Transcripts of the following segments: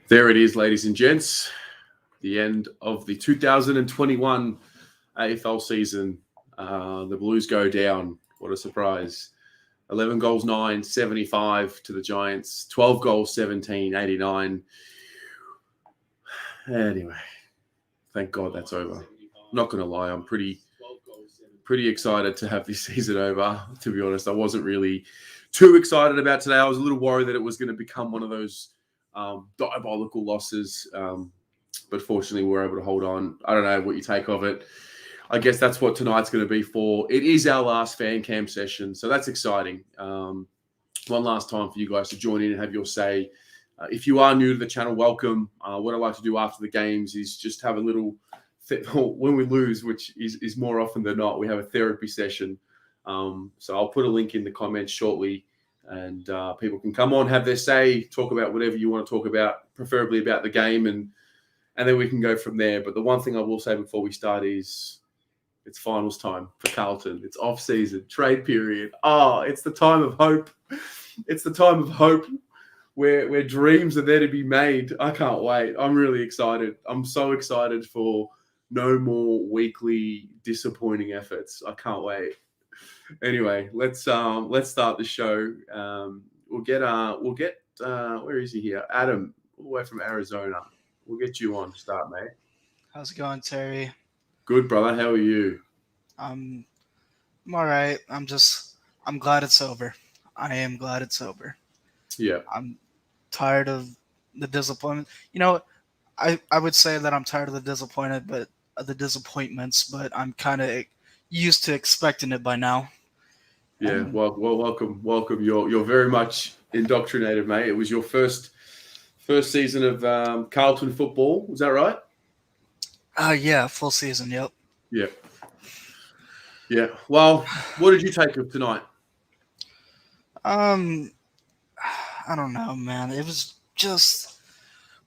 There it is, ladies and gents. The end of the 2021 AFL season. The Blues go down. What a surprise. 11 goals, 9, 75 to the Giants. 12 goals, 17, 89. Anyway, thank God that's over. I'm not going to lie. I'm pretty excited to have this season over, to be honest. I wasn't really too excited about today. I was a little worried that it was going to become one of those diabolical losses. But fortunately, we're able to hold on. I don't know what you take of it. I guess that's what tonight's going to be for. It is our last fan cam session, so that's exciting. One last time for you guys to join in and have your say. If you are new to the channel, welcome. What I like to do after the games is just have a little, when we lose, which is more often than not, we have a therapy session. So I'll put a link in the comments shortly, and people can come on, have their say, talk about whatever you want to talk about, preferably about the game, and then we can go from there. But the one thing I will say before we start is it's finals time for Carlton. It's off-season, trade period. Oh, it's the time of hope. It's the time of hope where dreams are there to be made. I can't wait. I'm really excited. I'm so excited for no more weekly disappointing efforts. I can't wait. Anyway, let's start the show. We'll get where is he here? Adam, all the way from Arizona. We'll get you on to start, mate. How's it going, Terry? Good, brother. How are you? I'm all right. I'm glad it's over. I am glad it's over. Yeah. I'm tired of the disappointment. I would say that I'm tired of the disappointments, but I'm kind of used to expecting it by now. Yeah. Well, welcome. You're very much indoctrinated, mate. It was your first season of Carlton football. Was that right? Yeah, full season. Yep. Yeah. Yeah. Well, what did you take of tonight? I don't know, man. It was just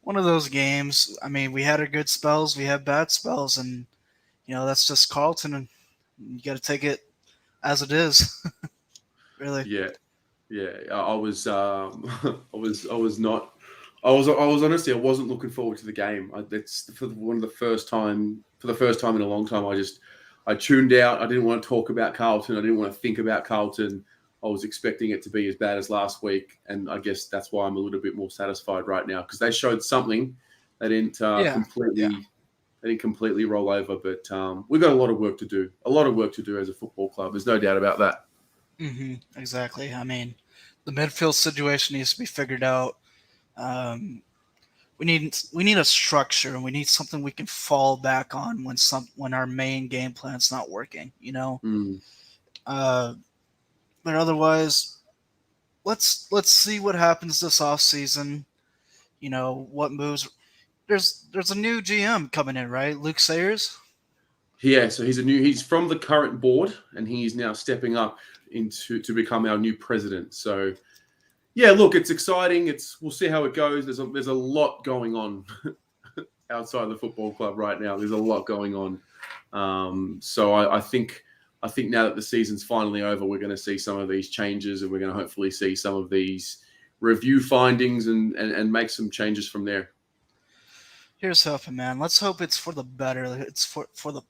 one of those games. I mean, we had our good spells, we had bad spells, and that's just Carlton, and you got to take it as it is. Really. Yeah. I was not. I was honestly, I wasn't looking forward to the game. It's for the first time in a long time. I tuned out. I didn't want to talk about Carlton. I didn't want to think about Carlton. I was expecting it to be as bad as last week, and I guess that's why I'm a little bit more satisfied right now, because they showed something. They didn't completely roll over, but we've got a lot of work to do. A lot of work to do as a football club. There's no doubt about that. Exactly. I mean, the midfield situation needs to be figured out. We need a structure, and we need something we can fall back on when our main game plan's not working. But otherwise, let's see what happens this off season. What moves. There's a new GM coming in, right? Luke Sayers. Yeah, so he's from the current board, and he's now stepping up to become our new president. So yeah, look, it's exciting. We'll see how it goes. There's a lot going on outside the football club right now. There's a lot going on. So I think now that the season's finally over, we're going to see some of these changes, and we're going to hopefully see some of these review findings and make some changes from there. Here's hoping, man. Let's hope it's for the better. It's for the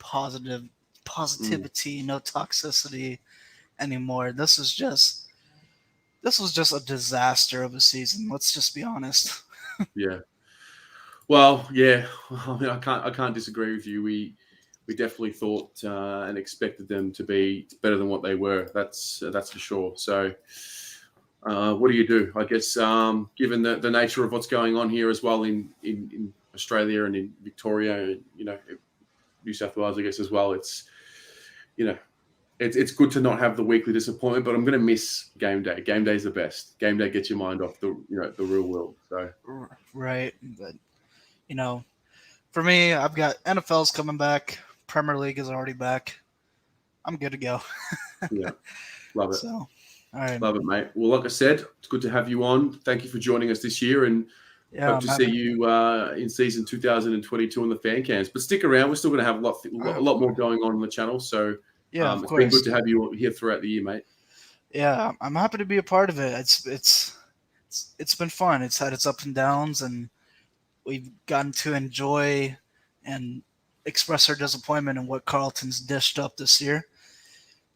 positivity, no toxicity anymore. This was just a disaster of a season. Let's just be honest. Yeah. Well, yeah. I mean, I can't disagree with you. We definitely thought and expected them to be better than what they were. That's for sure. So, what do you do? I guess given the nature of what's going on here as well in Australia and in Victoria, New South Wales, I guess as well. It's good to not have the weekly disappointment, but I'm going to miss game day. Game day is the best. Game day gets your mind off the real world. So right, but for me, I've got NFL's coming back. Premier League is already back. I'm good to go. Yeah, love it. So, all right, love it, mate. Well, like I said, it's good to have you on. Thank you for joining us this year, and hope to see you in season 2022 on the fan cams. But stick around; we're still going to have a lot more going on the channel. So yeah, of it's course. been good to have you here throughout the year, mate. Yeah, I'm happy to be a part of it. It's been fun. It's had its ups and downs, and we've gotten to enjoy and express our disappointment in what Carlton's dished up this year.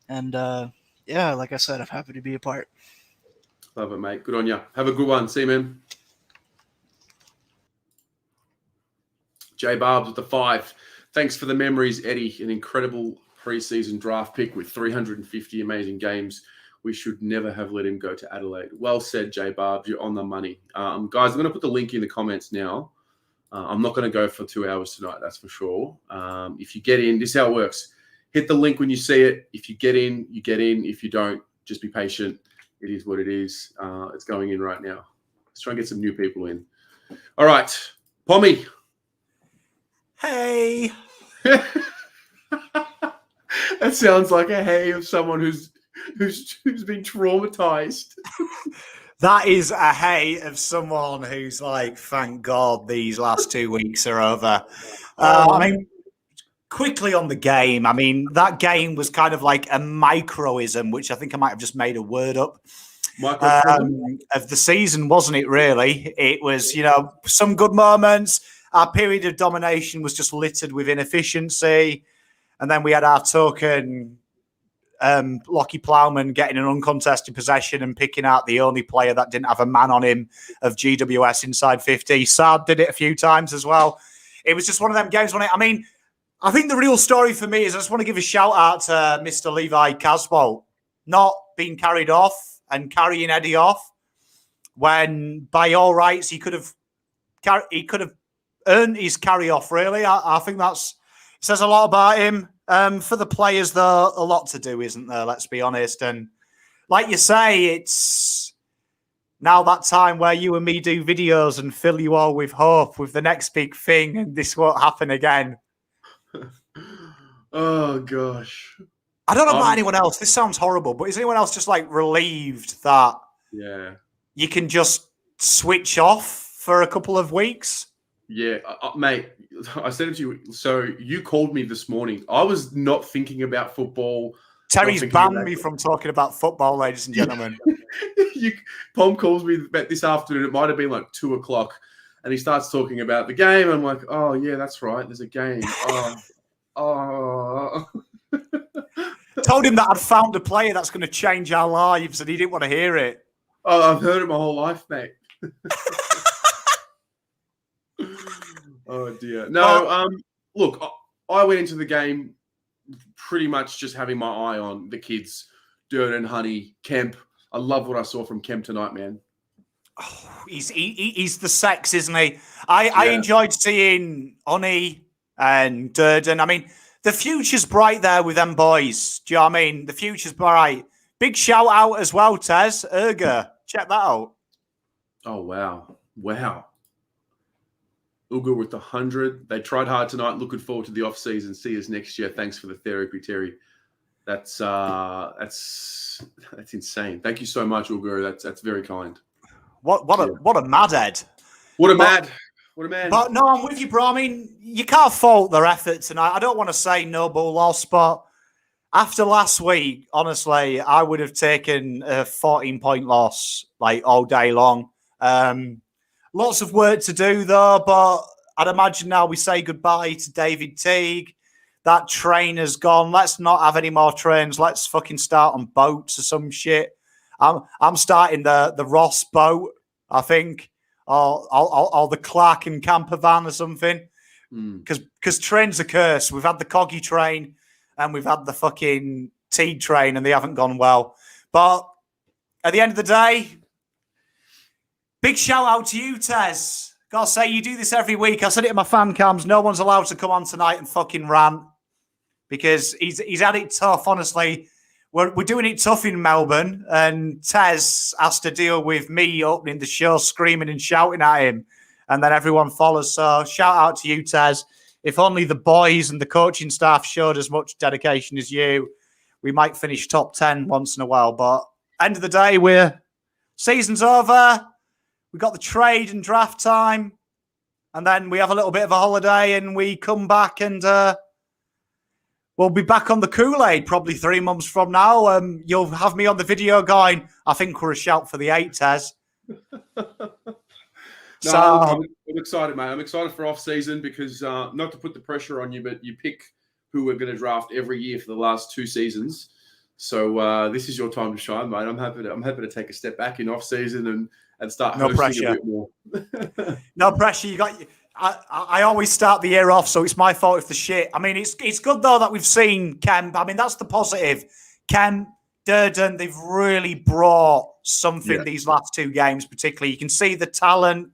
And yeah, like I said, I'm happy to be a part. Love it, mate. Good on you. Have a good one. See you, man. J Barbs with the 5. Thanks for the memories, Eddie. An incredible preseason draft pick with 350 amazing games. We should never have let him go to Adelaide. Well said, J Barbs. You're on the money. Guys, I'm going to put the link in the comments now. I'm not going to go for 2 hours tonight, that's for sure. If you get in, this is how it works. Hit the link when you see it. If you get in, you get in. If you don't, just be patient. It is what it is. It's going in right now. Let's try and get some new people in. All right. Pommy. Hey. That sounds like a hey of someone who's been traumatized. That is a hey of someone who's like, thank God these last 2 weeks are over. I mean, quickly on the game. I mean, that game was kind of like a microism, which I think I might have just made a word up. Of the season, wasn't it, really? It was, some good moments. Our period of domination was just littered with inefficiency. And then we had our token Lockie Plowman getting an uncontested possession and picking out the only player that didn't have a man on him of GWS inside 50. Saad did it a few times as well. It was just one of them games, wasn't it? I mean, I think the real story for me is I just want to give a shout out to Mr. Levi Casbolt not being carried off and carrying Eddie off when, by all rights, he could have earned his carry off. Really, I think that's says a lot about him. For the players, though, a lot to do, isn't there? Let's be honest. And like you say, it's now that time where you and me do videos and fill you all with hope with the next big thing, and this won't happen again. Oh, gosh. I don't know about anyone else. This sounds horrible, but is anyone else just like relieved that you can just switch off for a couple of weeks? Yeah, mate, I said it to you. So you called me this morning. I was not thinking about football. Terry's banned me from talking about football, ladies and gentlemen. Pom calls me this afternoon. It might have been like 2:00. And he starts talking about the game. I'm like, oh, yeah, that's right. There's a game. Told him that I'd found a player that's going to change our lives, and he didn't want to hear it. Oh, I've heard it my whole life, mate. Oh, dear. No, look, I went into the game pretty much just having my eye on the kids, Dirt and Honey, Kemp. I love what I saw from Kemp tonight, man. Oh, he's the sex, isn't he? I enjoyed seeing Honey and Durden. I mean, the future's bright there with them boys. Do you know what I mean? The future's bright. Big shout out as well, Tez. Urga. Check that out. Oh, wow. Wow. Uga with 100. They tried hard tonight. Looking forward to the off season. See us next year. Thanks for the therapy, Terry. That's insane. Thank you so much, Uga. That's very kind. What a mad head. What a man. But no, I'm with you, bro. I mean, you can't fault their effort tonight. I don't want to say noble loss, but after last week, honestly, I would have taken a 14-point loss like all day long. Lots of work to do, though, but I'd imagine now we say goodbye to David Teague. That train has gone. Let's not have any more trains. Let's fucking start on boats or some shit. I'm starting the Ross boat, I think, or the Clark and camper van or something. Because trains are cursed. We've had the Coggy train and we've had the fucking Teague train, and they haven't gone well. But at the end of the day, big shout out to you, Tez. Gotta say, you do this every week. I said it in my fan cams. No one's allowed to come on tonight and fucking rant because he's had it tough, honestly. We're doing it tough in Melbourne, and Tez has to deal with me opening the show, screaming and shouting at him, and then everyone follows. So shout out to you, Tez. If only the boys and the coaching staff showed as much dedication as you, we might finish top 10 once in a while. But end of the day, season's over. We got the trade and draft time, and then we have a little bit of a holiday, and we come back and we'll be back on the Kool-Aid probably 3 months from now. You'll have me on the video going, I think we're a shout for the 8, Tez. No, So look, I'm excited, mate. I'm excited for off season because not to put the pressure on you, but you pick who we're going to draft every year for the last 2 seasons. So this is your time to shine, mate. I'm happy to take a step back in off season and start No hosting pressure. a bit more. no pressure. You got. I always start the year off, so it's my fault if the shit. I mean, it's good though that we've seen Kemp. I mean, that's the positive. Kemp, Durden, they've really brought something these last 2 games, particularly. You can see the talent,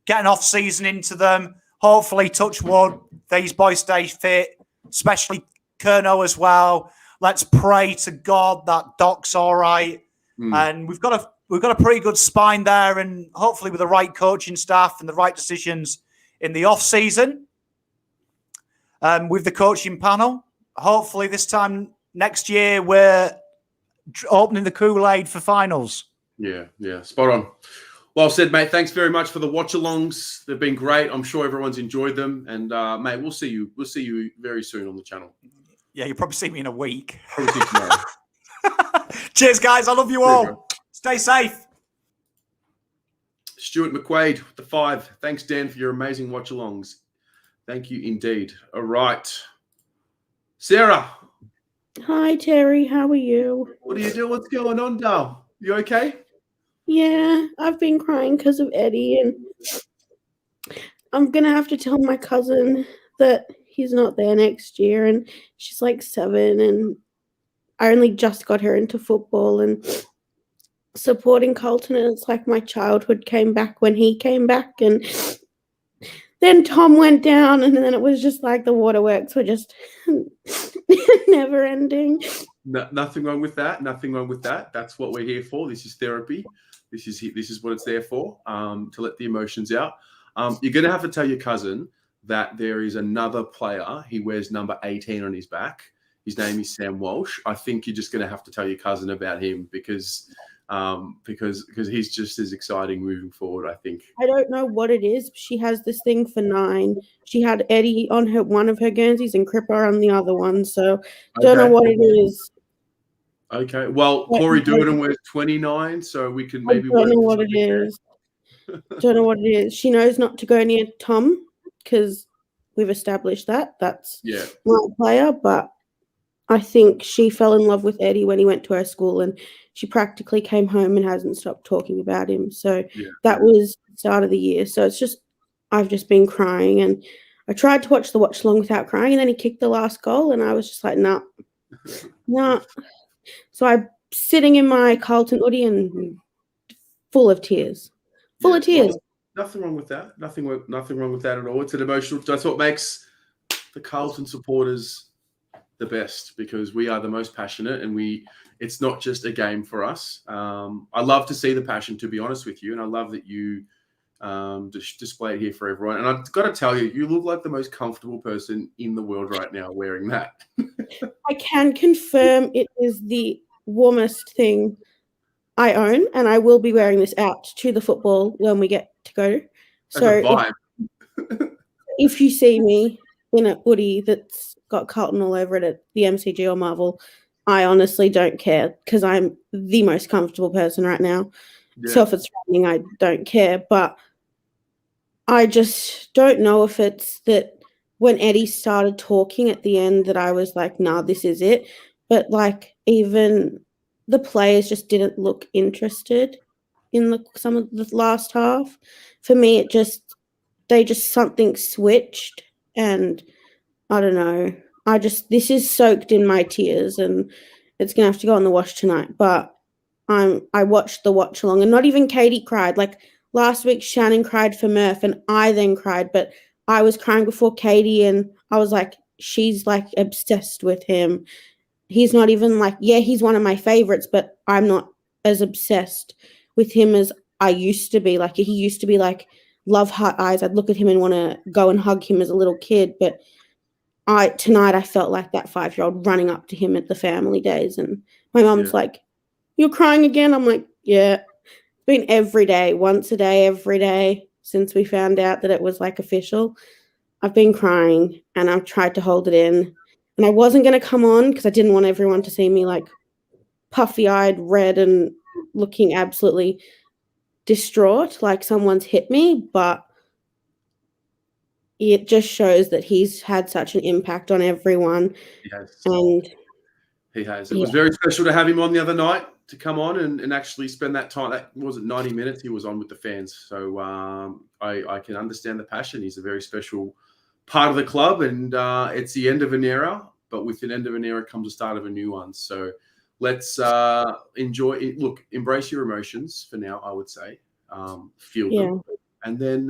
getting off season into them. Hopefully, touch wood, these boys stay fit, especially Kerno as well. Let's pray to God that Doc's all right. And we've got a pretty good spine there, and hopefully with the right coaching staff and the right decisions in the off season, with the coaching panel, hopefully this time next year we're opening the Kool-Aid for finals. Yeah, spot on. Well said, mate. Thanks very much for the watch-alongs. They've been great. I'm sure everyone's enjoyed them. And mate, we'll see you very soon on the channel. Yeah, you'll probably see me in a week. Probably see you tomorrow. Cheers, guys. I love you all. Stay safe. Stuart McQuaid with the 5. Thanks, Dan, for your amazing watch-alongs. Thank you indeed. All right. Sarah. Hi, Terry. How are you? What are you doing? What's going on, Dal? You okay? Yeah, I've been crying because of Eddie, and I'm going to have to tell my cousin that he's not there next year, and she's like 7, and I only just got her into football, and supporting Carlton, and it's like my childhood came back when he came back, and then Tom went down, and then it was just like the waterworks were just never ending. No, nothing wrong with that. Nothing wrong with that. That's what we're here for. This is therapy. This is what it's there for, to let the emotions out. You're going to have to tell your cousin that there is another player. He wears number 18 on his back. His name is Sam Walsh. I think you're just going to have to tell your cousin about him because he's just as exciting moving forward, I think. I don't know what it is. She has this thing for 9. She had Eddie on one of her Guernseys and Cripper on the other one. So don't know what it is. Okay. Well, Corey Durden wears 29, so we can maybe I don't know what it is. Don't know what it is. She knows not to go near Tom because we've established that. That's my player, but I think she fell in love with Eddie when he went to her school, and she practically came home and hasn't stopped talking about him. So that was the start of the year. So I've just been crying, and I tried to watch the watch along without crying, and then he kicked the last goal, and I was just like, nah. So I'm sitting in my Carlton hoodie and full of tears. Full of tears. Well, nothing wrong with that. Nothing wrong with that at all. It's an emotional. That's what makes the Carlton supporters the best, because we are the most passionate, and it's not just a game for us. I love to see the passion, to be honest with you, and I love that you display it here for everyone. And I've got to tell you, you look like the most comfortable person in the world right now wearing that. I can confirm it is the warmest thing I own, and I will be wearing this out to the football when we get to go. So if you see me in a hoodie that's got Carlton all over it at the MCG or Marvel, I honestly don't care, because I'm the most comfortable person right now. So if it's raining, I don't care. But I just don't know if it's that when Eddie started talking at the end that I was like, nah, this is it. But like, even the players just didn't look interested in some of the last half. For me, they just something switched, and I don't know. This is soaked in my tears, and it's gonna have to go on the wash tonight. But I watched the watch along, and not even Katie cried. Like last week, Shannon cried for Murph, and I then cried, but I was crying before Katie, and I was like, she's like obsessed with him. He's not even like, he's one of my favorites, but I'm not as obsessed with him as I used to be. Like he used to be like love heart eyes. I'd look at him and want to go and hug him as a little kid, but tonight I felt like that 5-year-old running up to him at the family days, and my mom's like, "You're crying again?" I'm like, "Yeah." It's been every day, once a day, every day since we found out that it was like official. I've been crying, and I've tried to hold it in, and I wasn't going to come on because I didn't want everyone to see me like puffy-eyed, red, and looking absolutely distraught, like someone's hit me, but it just shows that he's had such an impact on everyone. Yes. And He has. It was very special to have him on the other night to come on and actually spend that time. That wasn't 90 minutes he was on with the fans. So I can understand the passion. He's a very special part of the club, and it's the end of an era. But with the end of an era comes the start of a new one. So let's enjoy it. Look, embrace your emotions for now, I would say. Feel them. And then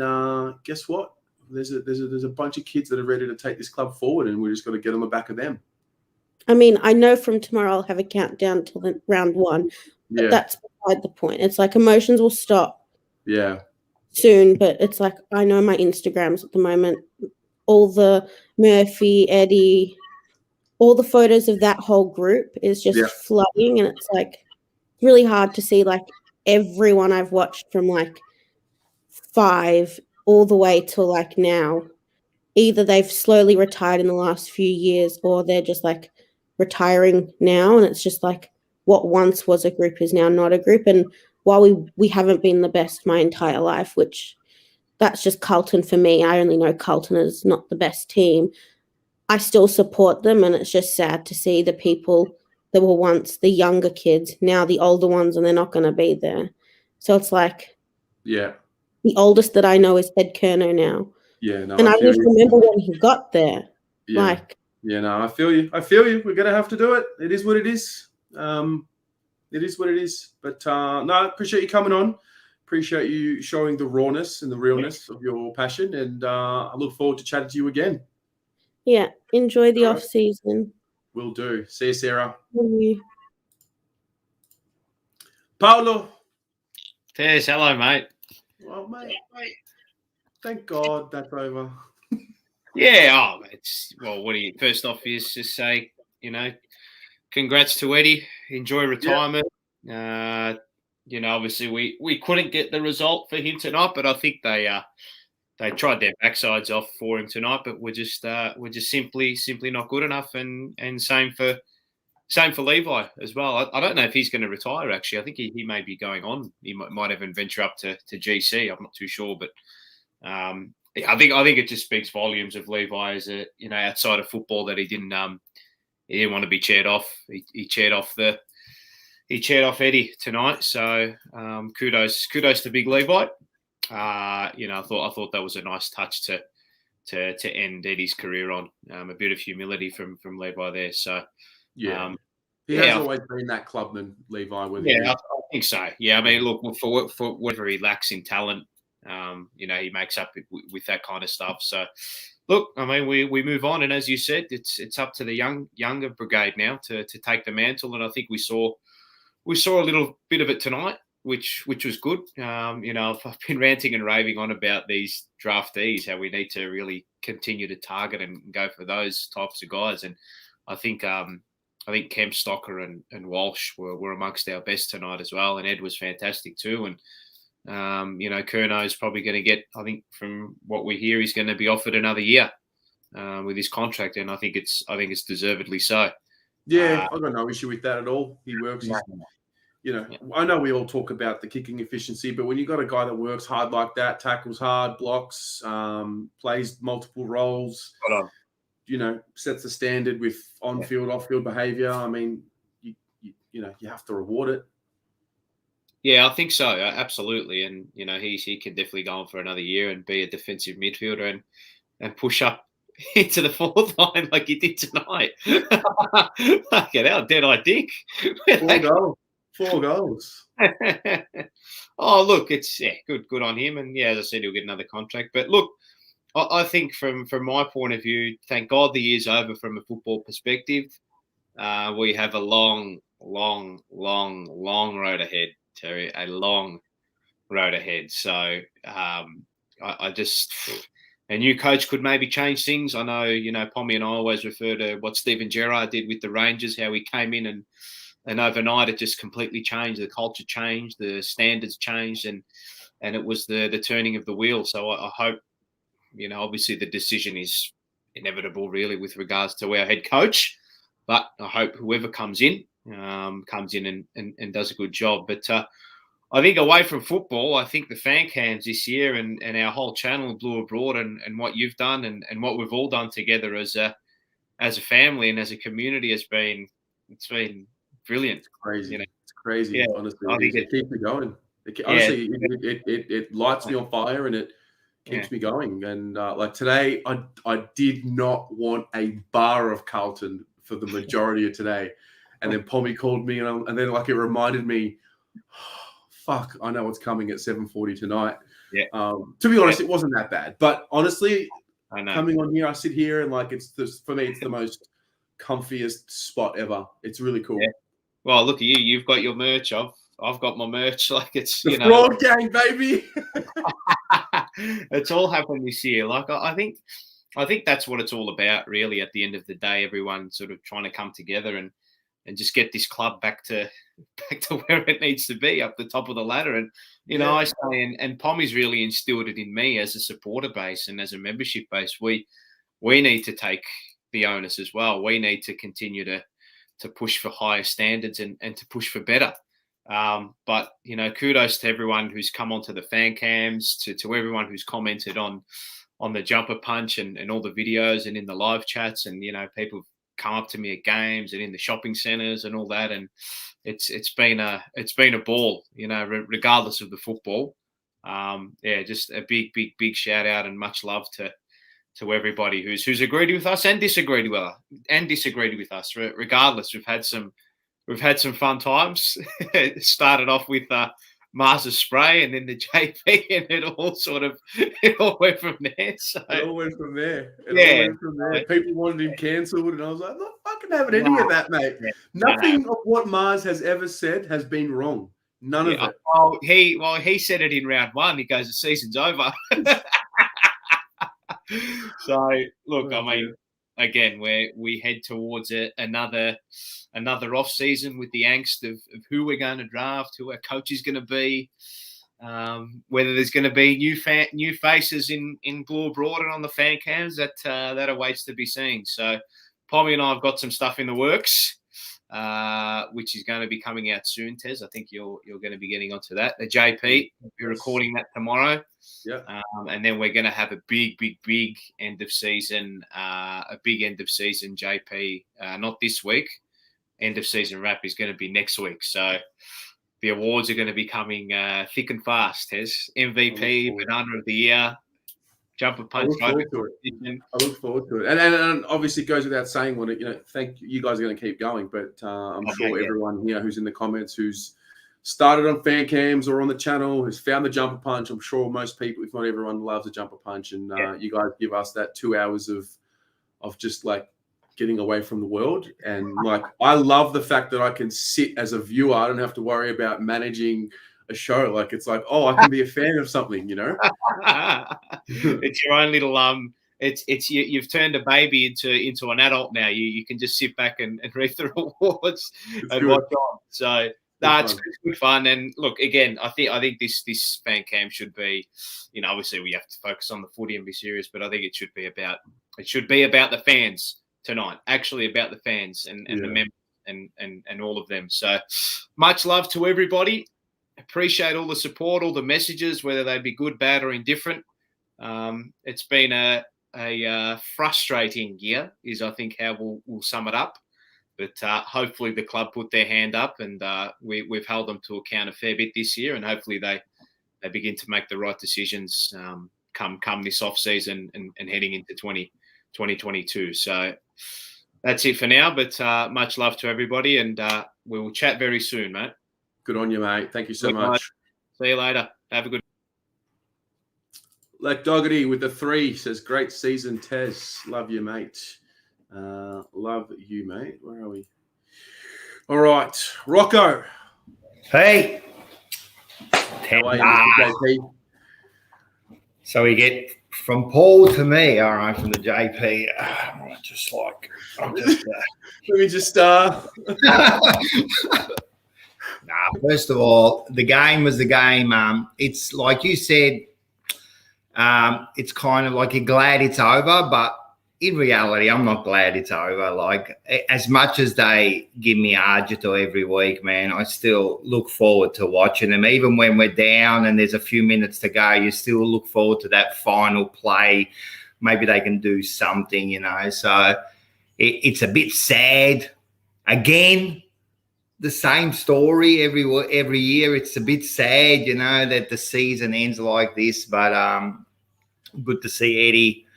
guess what? There's a bunch of kids that are ready to take this club forward, and we're just got to get on the back of them. I mean, I know from tomorrow I'll have a countdown till the round 1, but that's beside the point. It's like emotions will stop soon, but it's like I know my Instagrams at the moment, all the Murphy, Eddie, all the photos of that whole group is just flooding, and it's like really hard to see like everyone I've watched from like 5 all the way till like now. Either they've slowly retired in the last few years or they're just like retiring now, and it's just like what once was a group is now not a group. And while we haven't been the best my entire life, which that's just Carlton for me, I only know Carlton is not the best team, I still support them, and it's just sad to see the people that were once the younger kids now the older ones, and they're not going to be there. So it's like the oldest that I know is Ed Kerno now. And I just remember when he got there. I feel you. We're going to have to do it. It is what it is. It is what it is. But no, I appreciate you coming on. Appreciate you showing the rawness and the realness of your passion. And I look forward to chatting to you again. Yeah. Enjoy the off season. Will do. See you, Sarah. You. Paolo. Yes, hello, mate. Well, mate. Thank God that's over. What do you first off is just say, congrats to Eddie. Enjoy retirement. Obviously we couldn't get the result for him tonight, but I think they tried their backsides off for him tonight, but we're just simply not good enough. And same for Levi as well. I don't know if he's going to retire. Actually, I think he may be going on. He might even venture up to GC. I'm not too sure, but. I think it just speaks volumes of Levi as a outside of football that he didn't want to be chaired off. He chaired off Eddie tonight. So kudos to Big Levi. I thought that was a nice touch to end Eddie's career on. A bit of humility from Levi there. So he has always been that clubman, Levi. I think so. Yeah, I mean, look, for whatever he lacks in talent. He makes up with that kind of stuff. So, look, I mean, we move on, and as you said, it's up to the younger brigade now to take the mantle, and I think we saw a little bit of it tonight, which was good. I've been ranting and raving on about these draftees, how we need to really continue to target and go for those types of guys, and I think Kemp, Stocker, and Walsh were amongst our best tonight as well, and Ed was fantastic too, and. Kerno is probably going to get, I think from what we hear, he's going to be offered another year with his contract, and I think it's deservedly so. Yeah, I've got no issue with that at all. He works. I know we all talk about the kicking efficiency, but when you've got a guy that works hard like that, tackles hard, blocks, plays multiple roles, sets the standard with on-field, off-field behaviour. I mean, you have to reward it. Yeah, I think so. Absolutely. And, he can definitely go on for another year and be a defensive midfielder and push up into the fourth line like he did tonight. Look at how dead I dick. 4 goals. Oh, look, it's good on him. And, as I said, he'll get another contract. But, look, I think from my point of view, thank God the year's over from a football perspective. We have a long road ahead. Terry, a long road ahead. So I just a new coach could maybe change things. I know, Pommy and I always refer to what Steven Gerrard did with the Rangers, how he came in and overnight it just completely changed. The culture changed, the standards changed, and it was the turning of the wheel. So I hope, obviously the decision is inevitable really with regards to our head coach, but I hope whoever comes in and does a good job. But I think away from football, I think the fan cams this year and our whole channel, Blue Abroad, and what you've done and what we've all done together as a family and as a community it's been brilliant. It's crazy. You know? It's crazy. Yeah, honestly, I think it keeps me going. Yeah. Honestly, it lights me on fire and it keeps me going. And like today, I did not want a bar of Carlton for the majority of today. And then Pommy called me, and then like it reminded me, fuck, I know what's coming at 7:40 tonight. Yeah. To be honest, it wasn't that bad. But honestly, I know. coming on here, I sit here and like for me, it's the most comfiest spot ever. It's really cool. Yeah. Well, look at you. You've got your merch. I've got my merch. Like it's the fraud gang, baby. It's all happened this year. Like I think that's what it's all about, really. At the end of the day, everyone sort of trying to come together and just get this club back to where it needs to be, up the top of the ladder. And you know, I say, and Pommy's really instilled it in me as a supporter base and as a membership base. We need to take the onus as well. We need to continue to push for higher standards and to push for better. But you know, kudos to everyone who's come onto the fan cams, to everyone who's commented on the jumper punch and all the videos and in the live chats, and you know, people come up to me at games and in the shopping centres and all that, and it's been a ball, you know, regardless of the football. Just a big shout out and much love to everybody who's agreed with us and disagreed with us. Regardless, we've had some fun times. It started off with Mars's spray and then the JP, and it all went from there. So it all went from there. People wanted him cancelled, and I was like, I'm not fucking having any of that, mate. Yeah. Nothing of what Mars has ever said has been wrong. None of it. He said it in round one. He goes, the season's over. So look, I mean, again, we head towards another off season with the angst of who we're going to draft, who our coach is going to be, whether there's going to be new faces in Blue Abroad and on the fan cams. That awaits to be seen. So Pommy and I have got some stuff in the works, which is going to be coming out soon. Tez, I think you're going to be getting onto that. The JP, we'll be recording that tomorrow. Yeah. And then we're going to have a big end of season, JP. Not this week. End of season wrap is going to be next week. So the awards are going to be coming thick and fast. Tez, MVP, Banana of the Year, Jumper Punch. I look forward to it. And obviously it goes without saying, thank you guys are going to keep going, but I'm sure everyone here who's in the comments who's started on fan cams or on the channel has found the Jumper Punch. I'm sure most people, if not everyone, loves the Jumper Punch, and you guys give us that 2 hours of just like getting away from the world. And like, I love the fact that I can sit as a viewer. I don't have to worry about managing a show. Like, it's like, I can be a fan of something, you know. It's your own little you've turned a baby into an adult now. You can just sit back and read the awards and watch on. So it's good fun. And look, again, I think this fan cam should be, obviously we have to focus on the footy and be serious, but I think it should be about the fans tonight, actually about the fans and the members and all of them. So much love to everybody. Appreciate all the support, all the messages, whether they be good, bad, or indifferent. It's been a frustrating year, is I think how we'll sum it up. But hopefully the club put their hand up, and we've held them to account a fair bit this year, and hopefully they begin to make the right decisions come this off season and heading into 2022. So that's it for now. But much love to everybody, and we will chat very soon, mate. Good on you, mate. Thank you so much. See you later. Have a good. Like Doggedy with the 3 says, great season, Tez. Love you, mate. Love you, mate. Where are we? All right. Rocco. Hey. How are you, Mr. JP? So we get from Paul to me, all right, from the JP. Let me just first of all, the game was the game. It's like you said, it's kind of like you're glad it's over, but in reality, I'm not glad it's over. Like, as much as they give me agito every week, man, I still look forward to watching them. Even when we're down and there's a few minutes to go, you still look forward to that final play. Maybe they can do something, you know. So it's a bit sad. Again, the same story every year. It's a bit sad, you know, that the season ends like this. But good to see Eddie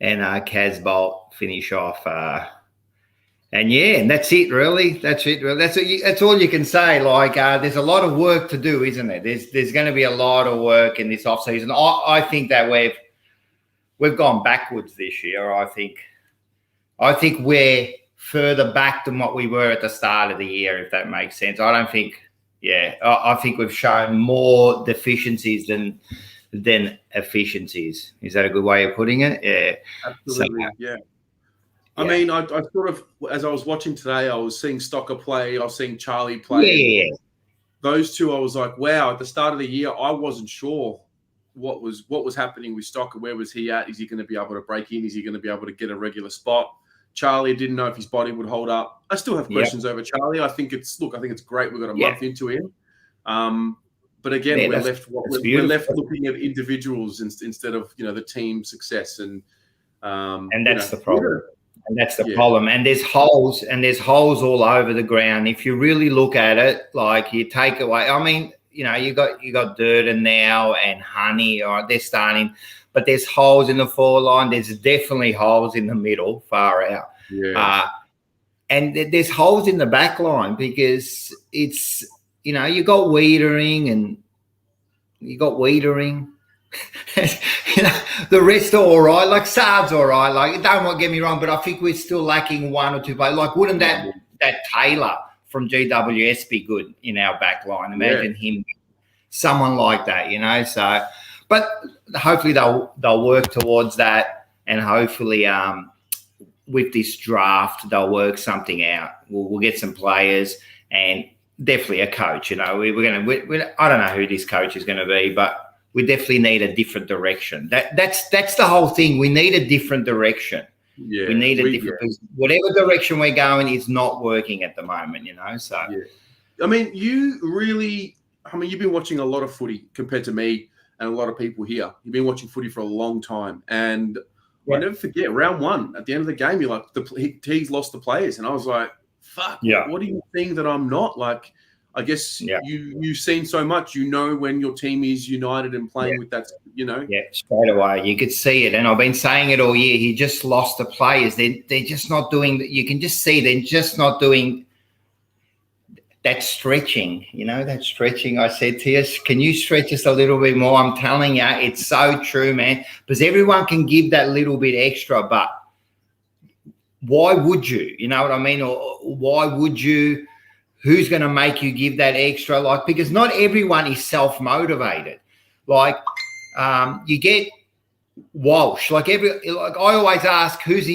and Casbolt finish off. And that's it, really. That's it, really. That's all you can say. Like, there's a lot of work to do, isn't there? There's going to be a lot of work in this offseason. I think that we've gone backwards this year. I think we're further back than what we were at the start of the year, if that makes sense. I think we've shown more deficiencies than efficiencies. Is that a good way of putting it? Yeah. Absolutely, yeah. I mean, I sort of, as I was watching today, I was seeing Stocker play, I was seeing Charlie play. Yeah. Those two, I was like, wow, at the start of the year, I wasn't sure what was happening with Stocker. Where was he at? Is he going to be able to break in? Is he going to be able to get a regular spot? Charlie, didn't know if his body would hold up. I still have questions over Charlie. I think it's great. We've got a month into him. But again, we're left looking at individuals instead of, you know, the team success, and that's the problem. And that's the problem. And there's holes all over the ground. If you really look at it, like, you take away, I mean, you know, you got Durden now and Honey, or they're starting, but there's holes in the forward line. There's definitely holes in the middle, far out. Yeah. And there's holes in the back line because it's, you know, you got Wiedering. You know, the rest are all right. Like, Saad's all right. Like, don't get me wrong, but I think we're still lacking one or two players. Like, wouldn't that Taylor from GWS be good in our back line? Imagine him, someone like that, you know. So, but hopefully they'll work towards that, and hopefully with this draft they'll work something out. We'll get some players and definitely a coach. You know, I don't know who this coach is going to be, but we definitely need a different direction. That's the whole thing. We need a different direction. Yeah, we need a different whatever direction we're going is not working at the moment, you know. So I mean, you've been watching a lot of footy compared to me and a lot of people here. You've been watching footy for a long time, and I never forget round one at the end of the game, you're like, he's lost the players, and I was like, fuck, what are you seeing that I'm not? Like, I guess you've seen so much, you know, when your team is united and playing with that, you know. Yeah, straight away. You could see it. And I've been saying it all year. He just lost the players. They're just not doing – you can just see they're just not doing that stretching, you know, that stretching. I said to you, can you stretch us a little bit more? I'm telling you, it's so true, man, because everyone can give that little bit extra, but why would you? You know what I mean? Or why would you – who's going to make you give that extra? Like, because not everyone is self-motivated. Like, you get Walsh. Like I always ask, who's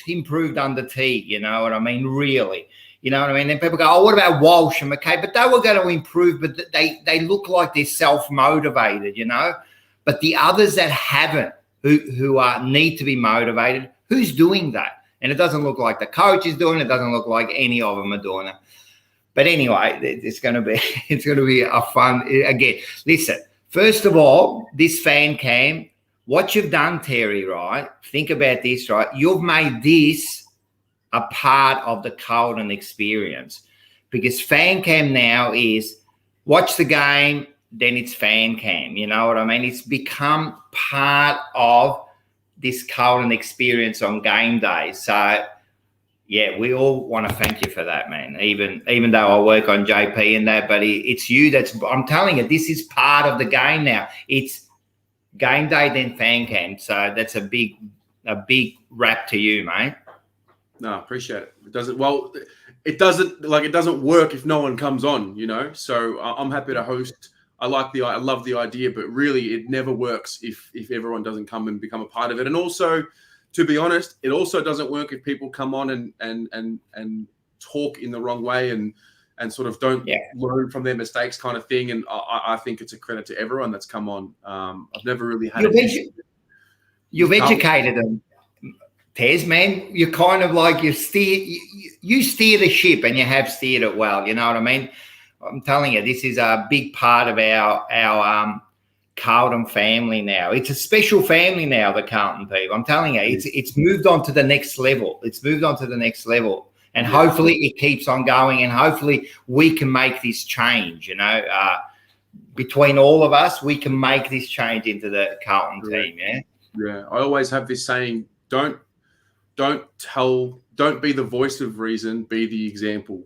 improved under T? You know what I mean? Really, you know what I mean? Then people go, oh, what about Walsh and McKay? But they were going to improve, but they look like they're self-motivated, you know. But the others that haven't, who need to be motivated, who's doing that? And it doesn't look like the coach is doing it. It doesn't look like any of them are doing it. But anyway, it's going to be a fun again. Listen, first of all, this fan cam, what you've done, Terry, right? Think about this, right? You've made this a part of the Carlton experience, because fan cam now is watch the game, then it's fan cam. You know what I mean? It's become part of this Carlton experience on game day. So. Yeah, we all want to thank you for that, man. Even though I work on JP and that, but it's you I'm telling you, this is part of the game now. It's game day, then fan cam. So that's a big rap to you, mate. No, I appreciate it. It doesn't work if no one comes on, you know. So I'm happy to host. I love the idea, but really it never works if everyone doesn't come and become a part of it. And also, to be honest, it also doesn't work if people come on and talk in the wrong way and sort of don't learn from their mistakes, kind of thing. And I think it's a credit to everyone that's come on. I've never really had You've educated them. Tez, man, you're kind of like you steer the ship, and you have steered it well. You know what I mean? I'm telling you, this is a big part of our Carlton family now. It's a special family now, the Carlton people. I'm telling you, it's moved on to the next level. It's moved on to the next level. And hopefully it keeps on going, and hopefully we can make this change, you know. Between all of us, we can make this change into the Carlton team, yeah? Yeah. I always have this saying, don't be the voice of reason, be the example.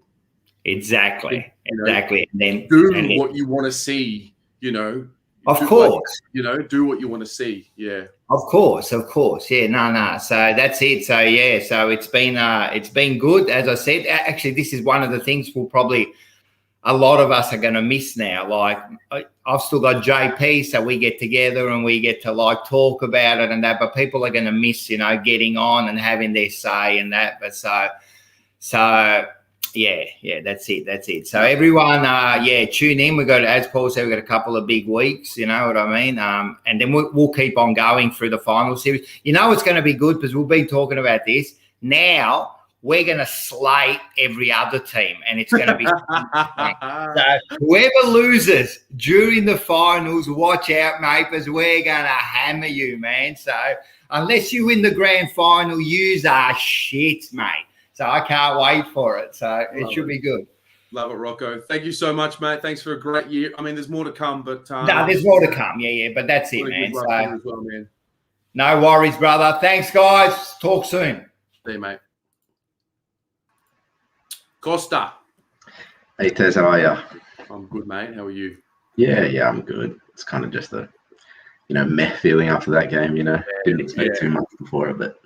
Exactly. You know, exactly. And then do what you want to see, you know. Of course. You know, do what you want to see. Yeah. Of course. Yeah, no. So that's it. So yeah, so it's been good. As I said, actually, this is one of the things a lot of us are going to miss now. Like I've still got JP, so we get together and we get to like talk about it and that, but people are going to miss, you know, getting on and having their say and that. But so yeah, that's it. So everyone, tune in. As Paul said, we've got a couple of big weeks, you know what I mean? And then we'll keep on going through the final series. You know, it's going to be good because we've been talking about this. Now we're going to slate every other team, and it's going to be so whoever loses during the finals, watch out, mate, because we're going to hammer you, man. So unless you win the grand final, yous are shit, mate. So I can't wait for it. So it should be good. Love it, Rocco. Thank you so much, mate. Thanks for a great year. I mean, there's more to come, but no, there's more to come. Yeah, but that's it, man. So as well, man. No worries, brother. Thanks, guys. Talk soon. See you, mate. Costa. Hey, Tez, how are you? I'm good, mate. How are you? Yeah, I'm good. It's kind of just a, meh feeling after that game, Didn't expect too much before it, but...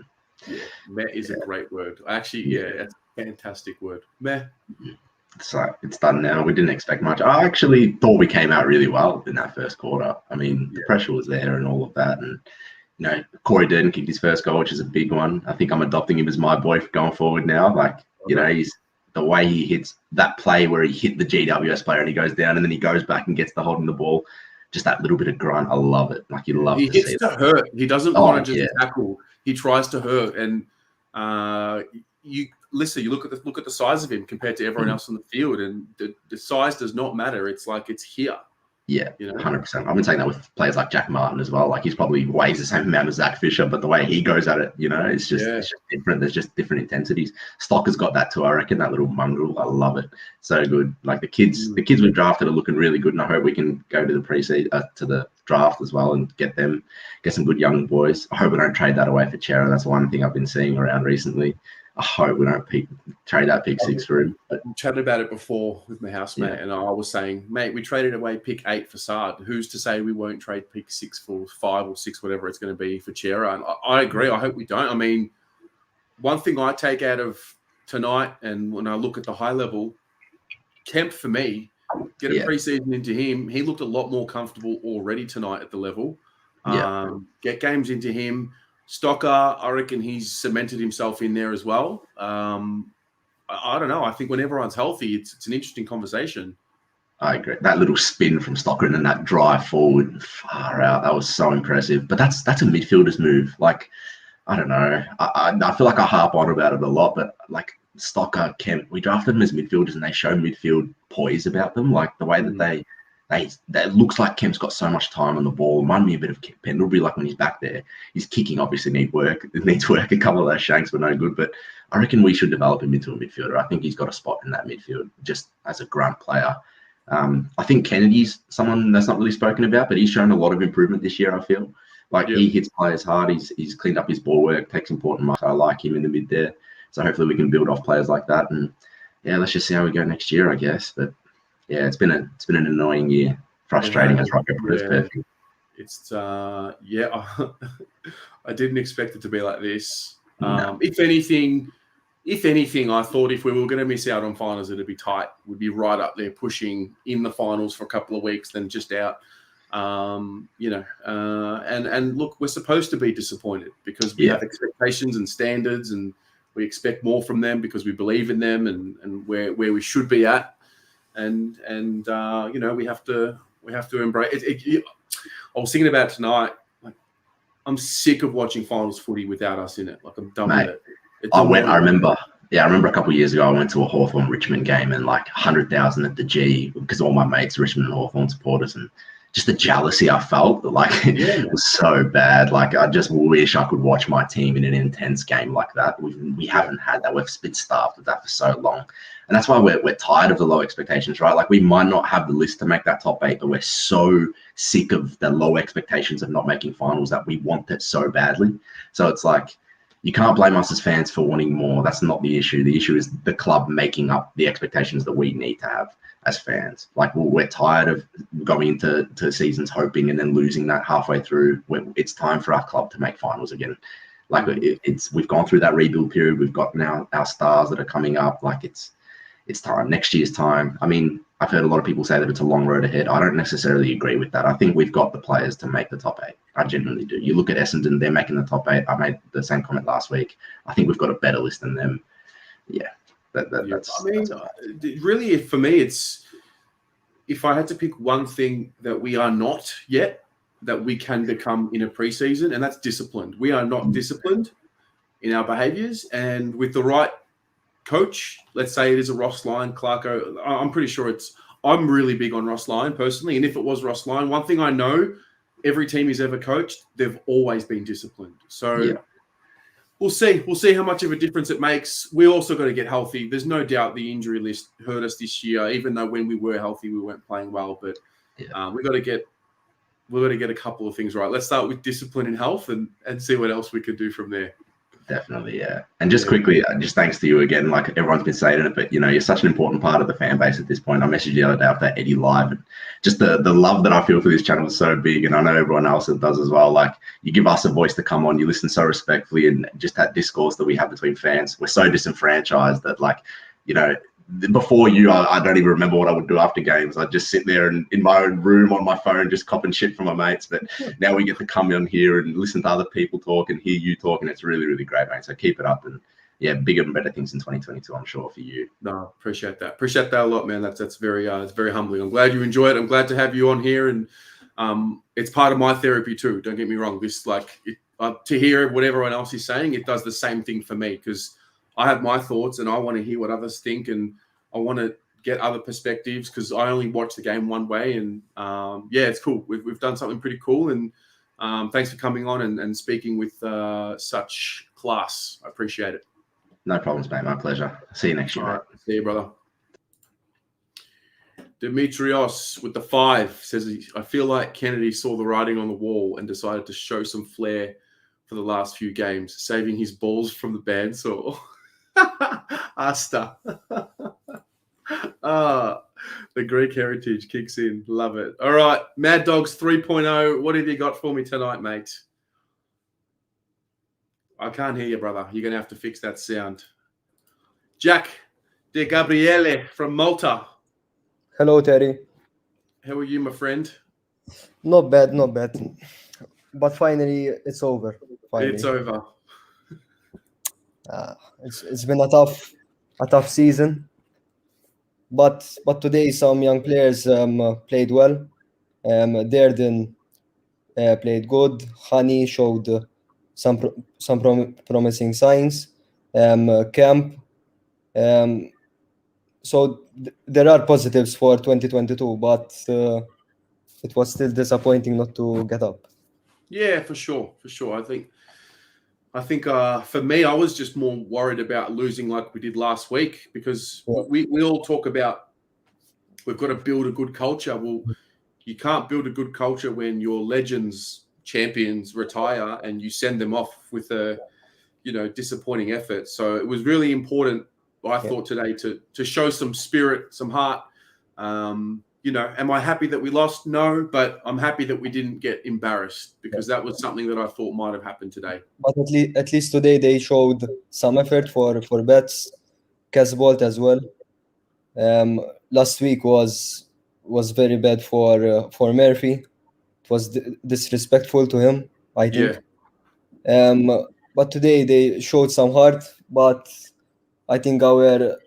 Yeah, meh is a great word. Actually, it's a fantastic word. Meh. It's done now. We didn't expect much. I actually thought we came out really well in that first quarter. I mean, the pressure was there and all of that. And, Corey Durden kicked his first goal, which is a big one. I think I'm adopting him as my boy going forward now. Like, he's the way he hits that play where he hit the GWS player and he goes down and then he goes back and gets the holding the ball. Just that little bit of grunt. I love it. Like, you love to see it. He hits to hurt. He doesn't want to just tackle. He tries to hurt, and you look at the size of him compared to everyone else on the field, and the size does not matter. It's like it's here. Yeah, 100%. I've been saying that with players like Jack Martin as well. Like he's probably weighs the same amount as Zach Fisher, but the way he goes at it, it's just different. There's just different intensities. Stocker's got that too, I reckon. That little mongrel, I love it. So good. Like the kids we've drafted are looking really good, and I hope we can go to the to the draft as well and get some good young boys. I hope we don't trade that away for Chera. That's one thing I've been seeing around recently. I hope we don't trade that pick 6 for him. But we chatted about it before with my housemate, and I was saying, mate, we traded away pick 8 for Saad. Who's to say we won't trade pick 6 for 5 or 6, whatever it's going to be, for Chera? And I agree. I hope we don't. I mean, one thing I take out of tonight, and when I look at the high level, Kemp for me, get a preseason into him. He looked a lot more comfortable already tonight at the level. Get games into him. Stocker, I reckon he's cemented himself in there as well. I don't know. I think when everyone's healthy, it's an interesting conversation. I agree. That little spin from Stocker and then that drive forward, far out, that was so impressive. But that's a midfielder's move. Like, I don't know. I feel like I harp on about it a lot, but like Stocker, Kemp, we drafted them as midfielders and they show midfield poise about them. Like the way that that looks like Kemp's got so much time on the ball. Remind me a bit of Pendlebury, like when he's back there. His kicking obviously needs work. It needs work. A couple of those shanks were no good, but I reckon we should develop him into a midfielder. I think he's got a spot in that midfield just as a grunt player. I think Kennedy's someone that's not really spoken about, but he's shown a lot of improvement this year, I feel. Like he hits players hard. He's cleaned up his ball work, takes important marks. I like him in the mid there. So hopefully we can build off players like that. And let's just see how we go next year, I guess. But yeah, it's been an annoying year, frustrating as Rocco put it perfect. It's I didn't expect it to be like this. No. If anything, I thought if we were going to miss out on finals, it'd be tight. We'd be right up there pushing in the finals for a couple of weeks, then just out. And look, we're supposed to be disappointed because we have expectations and standards, and we expect more from them because we believe in them and where we should be at. And we have to embrace it. I was thinking about tonight. Like, I'm sick of watching finals footy without us in it. Like, I'm done Mate, with it. It's I annoying. remember a couple of years ago, I went to a Hawthorn Richmond game and like 100,000 at the G because all my mates are Richmond and Hawthorn supporters, and just the jealousy I felt, like it was so bad. Like, I just wish I could watch my team in an intense game like that. We haven't had that. We've been starved of that for so long. And that's why we're tired of the low expectations, right? Like, we might not have the list to make that top 8, but we're so sick of the low expectations of not making finals that we want it so badly. So it's like, you can't blame us as fans for wanting more. That's not the issue. The issue is the club making up the expectations that we need to have as fans. Like, we're tired of going into seasons hoping and then losing that halfway through. It's time for our club to make finals again. Like, we've gone through that rebuild period. We've got now our stars that are coming up. Like, it's time. Next year's time. I mean, I've heard a lot of people say that it's a long road ahead. I don't necessarily agree with that. I think we've got the players to make the top 8. I genuinely do. You look at Essendon, they're making the top 8. I made the same comment last week. I think we've got a better list than them. Yeah. That's. I mean, really, for me, it's, if I had to pick one thing that we are not yet, that we can become in a preseason, and that's disciplined. We are not disciplined in our behaviours, and with the right coach, let's say it is a Ross Lyon, Clarko, I'm pretty sure I'm really big on Ross Lyon personally, and if it was Ross Lyon, one thing I know, every team he's ever coached, they've always been disciplined. So we'll see how much of a difference it makes. We also got to get healthy. There's no doubt the injury list hurt us this year, even though when we were healthy, we weren't playing well, but we got to get a couple of things right. Let's start with discipline and health and see what else we could do from there. Definitely, yeah. And just quickly, just thanks to you again. Like, everyone's been saying it, but you're such an important part of the fan base at this point. I messaged you the other day after Eddie Live, and just the love that I feel for this channel is so big, and I know everyone else does as well. Like, you give us a voice to come on, you listen so respectfully, and just that discourse that we have between fans. We're so disenfranchised that, like, before you, I don't even remember what I would do after games. I'd just sit there and in my own room on my phone, just copping shit from my mates. But now we get to come on here and listen to other people talk and hear you talk, and it's really, really great, mate. So keep it up, and bigger and better things in 2022, I'm sure, for you. No, appreciate that. Appreciate that a lot, man. That's very it's very humbling. I'm glad you enjoy it. I'm glad to have you on here, and it's part of my therapy too. Don't get me wrong. This, to hear what everyone else is saying, it does the same thing for me, because I have my thoughts and I want to hear what others think, and I want to get other perspectives, because I only watch the game one way. And it's cool. We've done something pretty cool, and thanks for coming on and speaking with such class. I appreciate it. No problems, mate. My pleasure. See you next year. All right. See you, brother. Demetrios with the 5 says, I feel like Kennedy saw the writing on the wall and decided to show some flair for the last few games, saving his balls from the bandsaw. Asta. The Greek heritage kicks in. Love it. All right, Mad Dogs 3.0. What have you got for me tonight, mate? I can't hear you, brother. You're going to have to fix that sound. Jack De Gabriele from Malta. Hello, Terry. How are you, my friend? Not bad. But finally, it's over. It's over. It's been a tough season, but today some young players played well. Darden played good. Hani showed some promising signs. Camp. So there are positives for 2022, but it was still disappointing not to get up. Yeah, for sure. I think for me, I was just more worried about losing like we did last week, because we all talk about we've got to build a good culture. Well, you can't build a good culture when your legends, champions retire and you send them off with a, disappointing effort. So it was really important, I thought, today to show some spirit, some heart. Am I happy that we lost? No, but I'm happy that we didn't get embarrassed, because that was something that I thought might have happened today. But at least today they showed some effort for Betts, Casbolt as well. Last week was very bad for Murphy. It was disrespectful to him, I think. Yeah. But today they showed some heart. But I think our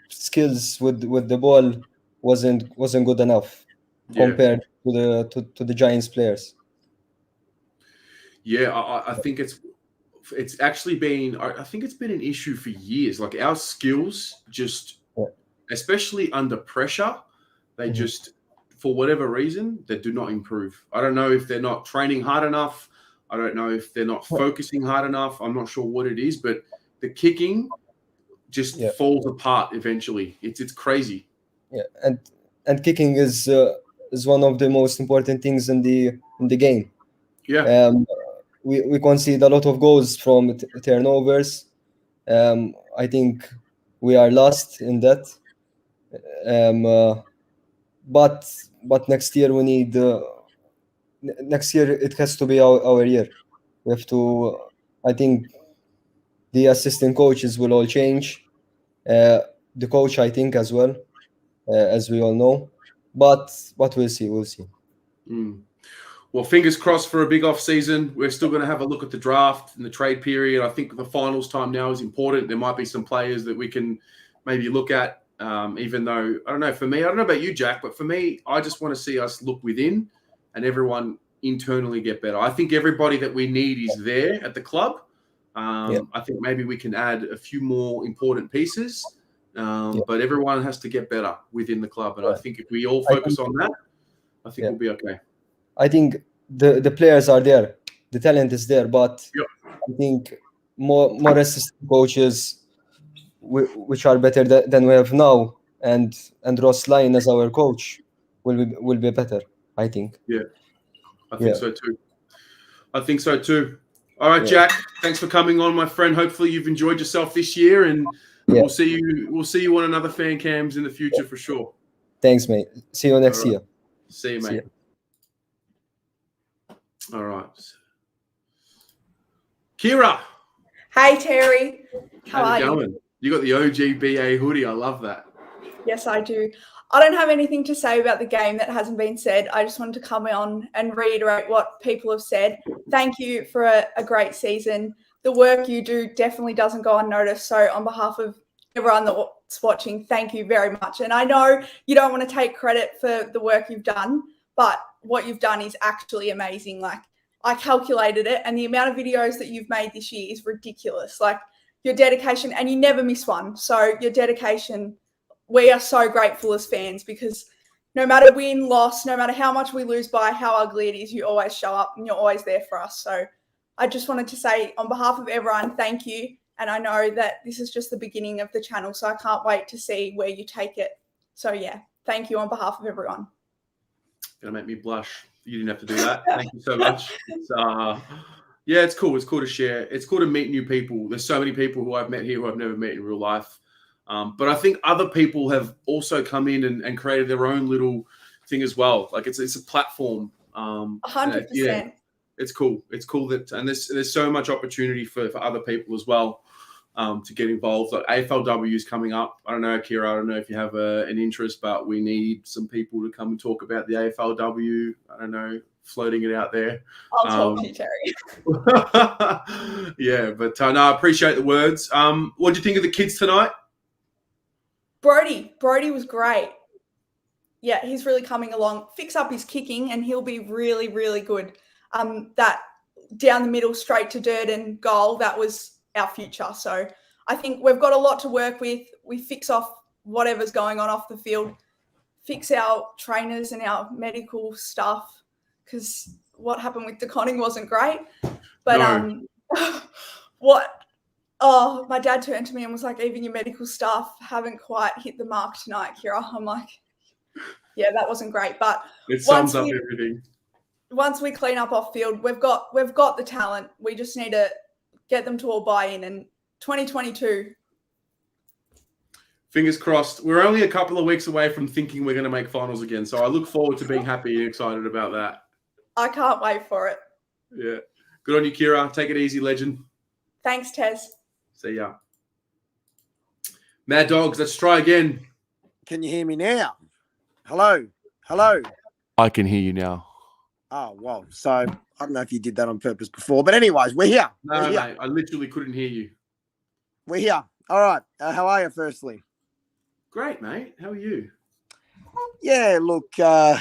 skills with the ball wasn't good enough compared to the Giants players. Yeah, I think it's actually been. I think it's been an issue for years. Like our skills, just especially under pressure, they just, for whatever reason, they do not improve. I don't know if they're not training hard enough. I don't know if they're not focusing hard enough. I'm not sure what it is, but the kicking just falls apart eventually. It's crazy. Yeah, and kicking is one of the most important things in the game. Yeah. We concede a lot of goals from turnovers. I think we are last in that. But next year we need. Next year it has to be our year. We have to. I think the assistant coaches will all change. The coach, I think, as well, as we all know. But we'll see. We'll see. Well, fingers crossed for a big off season. We're still going to have a look at the draft and the trade period. I think the finals time now is important. There might be some players that we can maybe look at, even though, I don't know, for me, I don't know about you, Jack, but for me, I just want to see us look within and everyone internally get better. I think everybody that we need is there at the club. I think maybe we can add a few more important pieces, but everyone has to get better within the club. And I think if we all focus on that, I think we'll be okay. I think the players are there, the talent is there, but I think more assistant coaches, which are better than we have now, and Ross Lyon as our coach will be better. I think. Yeah, I think so too. I think so too. All right, Jack. Thanks for coming on, my friend. Hopefully you've enjoyed yourself this year, and we'll see you on another fan cams in the future for sure. Thanks, mate. See you next year. See you, mate. All right. Kira. Hey, Terry. How are you? Going? You got the OGBA hoodie. I love that. Yes, I do. I don't have anything to say about the game that hasn't been said. I just wanted to come on and reiterate what people have said. Thank you for a great season. The work you do definitely doesn't go unnoticed. So on behalf of everyone that's watching, thank you very much. And I know you don't want to take credit for the work you've done, but what you've done is actually amazing. Like, I calculated it, and the amount of videos that you've made this year is ridiculous. Like, your dedication, and you never miss one. So your dedication, we are so grateful as fans, because no matter win, loss, no matter how much we lose by, how ugly it is, you always show up and you're always there for us. So I just wanted to say on behalf of everyone, thank you. And I know that this is just the beginning of the channel, so I can't wait to see where you take it. So yeah, thank you on behalf of everyone. Gonna make me blush. You didn't have to do that. Thank you so much. It's, it's cool. It's cool to share. It's cool to meet new people. There's so many people who I've met here who I've never met in real life. But I think other people have also come in and created their own little thing as well. Like it's a platform. 100%. Yeah, it's cool. It's cool that, and there's so much opportunity for other people as well to get involved. Like AFLW is coming up. I don't know, Kira, I don't know if you have an interest, but we need some people to come and talk about the AFLW. I don't know, floating it out there. I'll talk to you, Terry. Yeah, but no, I appreciate the words. What do you think of the kids tonight? Brody was great. Yeah, he's really coming along. Fix up his kicking and he'll be really, really good. That down the middle, straight to Durden goal, that was our future. So I think we've got a lot to work with. We fix off whatever's going on off the field, fix our trainers and our medical stuff, because what happened with DeConning wasn't great. But my dad turned to me and was like, even your medical staff haven't quite hit the mark tonight, Kira. I'm like, yeah, that wasn't great. But it sums up everything. Once we clean up off field, we've got the talent. We just need to get them to all buy in. And 2022. Fingers crossed. We're only a couple of weeks away from thinking we're going to make finals again. So I look forward to being happy and excited about that. I can't wait for it. Yeah. Good on you, Kira. Take it easy, legend. Thanks, Tez. See ya. Mad Dogs, let's try again. Can you hear me now? Hello? I can hear you now. Oh, well, so I don't know if you did that on purpose before, but anyways, we're here. No, mate, I literally couldn't hear you. We're here. All right. How are you, firstly? Great, mate. How are you? Yeah, look, it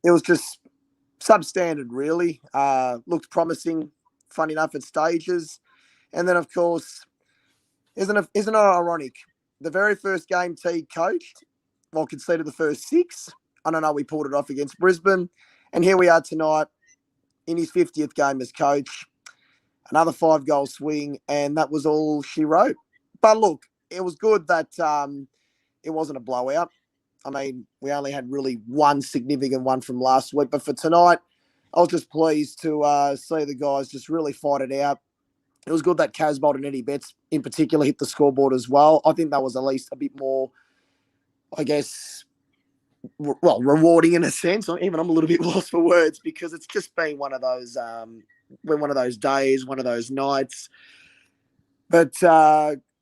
was just substandard, really. Looked promising, fun enough at stages. And then, of course, isn't it ironic? The very first game Teague coached, conceded the first 6. I don't know, we pulled it off against Brisbane. And here we are tonight in his 50th game as coach. Another 5-goal swing, and that was all she wrote. But look, it was good that it wasn't a blowout. I mean, we only had really one significant one from last week. But for tonight, I was just pleased to see the guys just really fight it out. It was good that Casbolt and Eddie Betts in particular hit the scoreboard as well. I think that was at least a bit more, I guess, rewarding in a sense. Even I'm a little bit lost for words because it's just been one of those days, one of those nights. But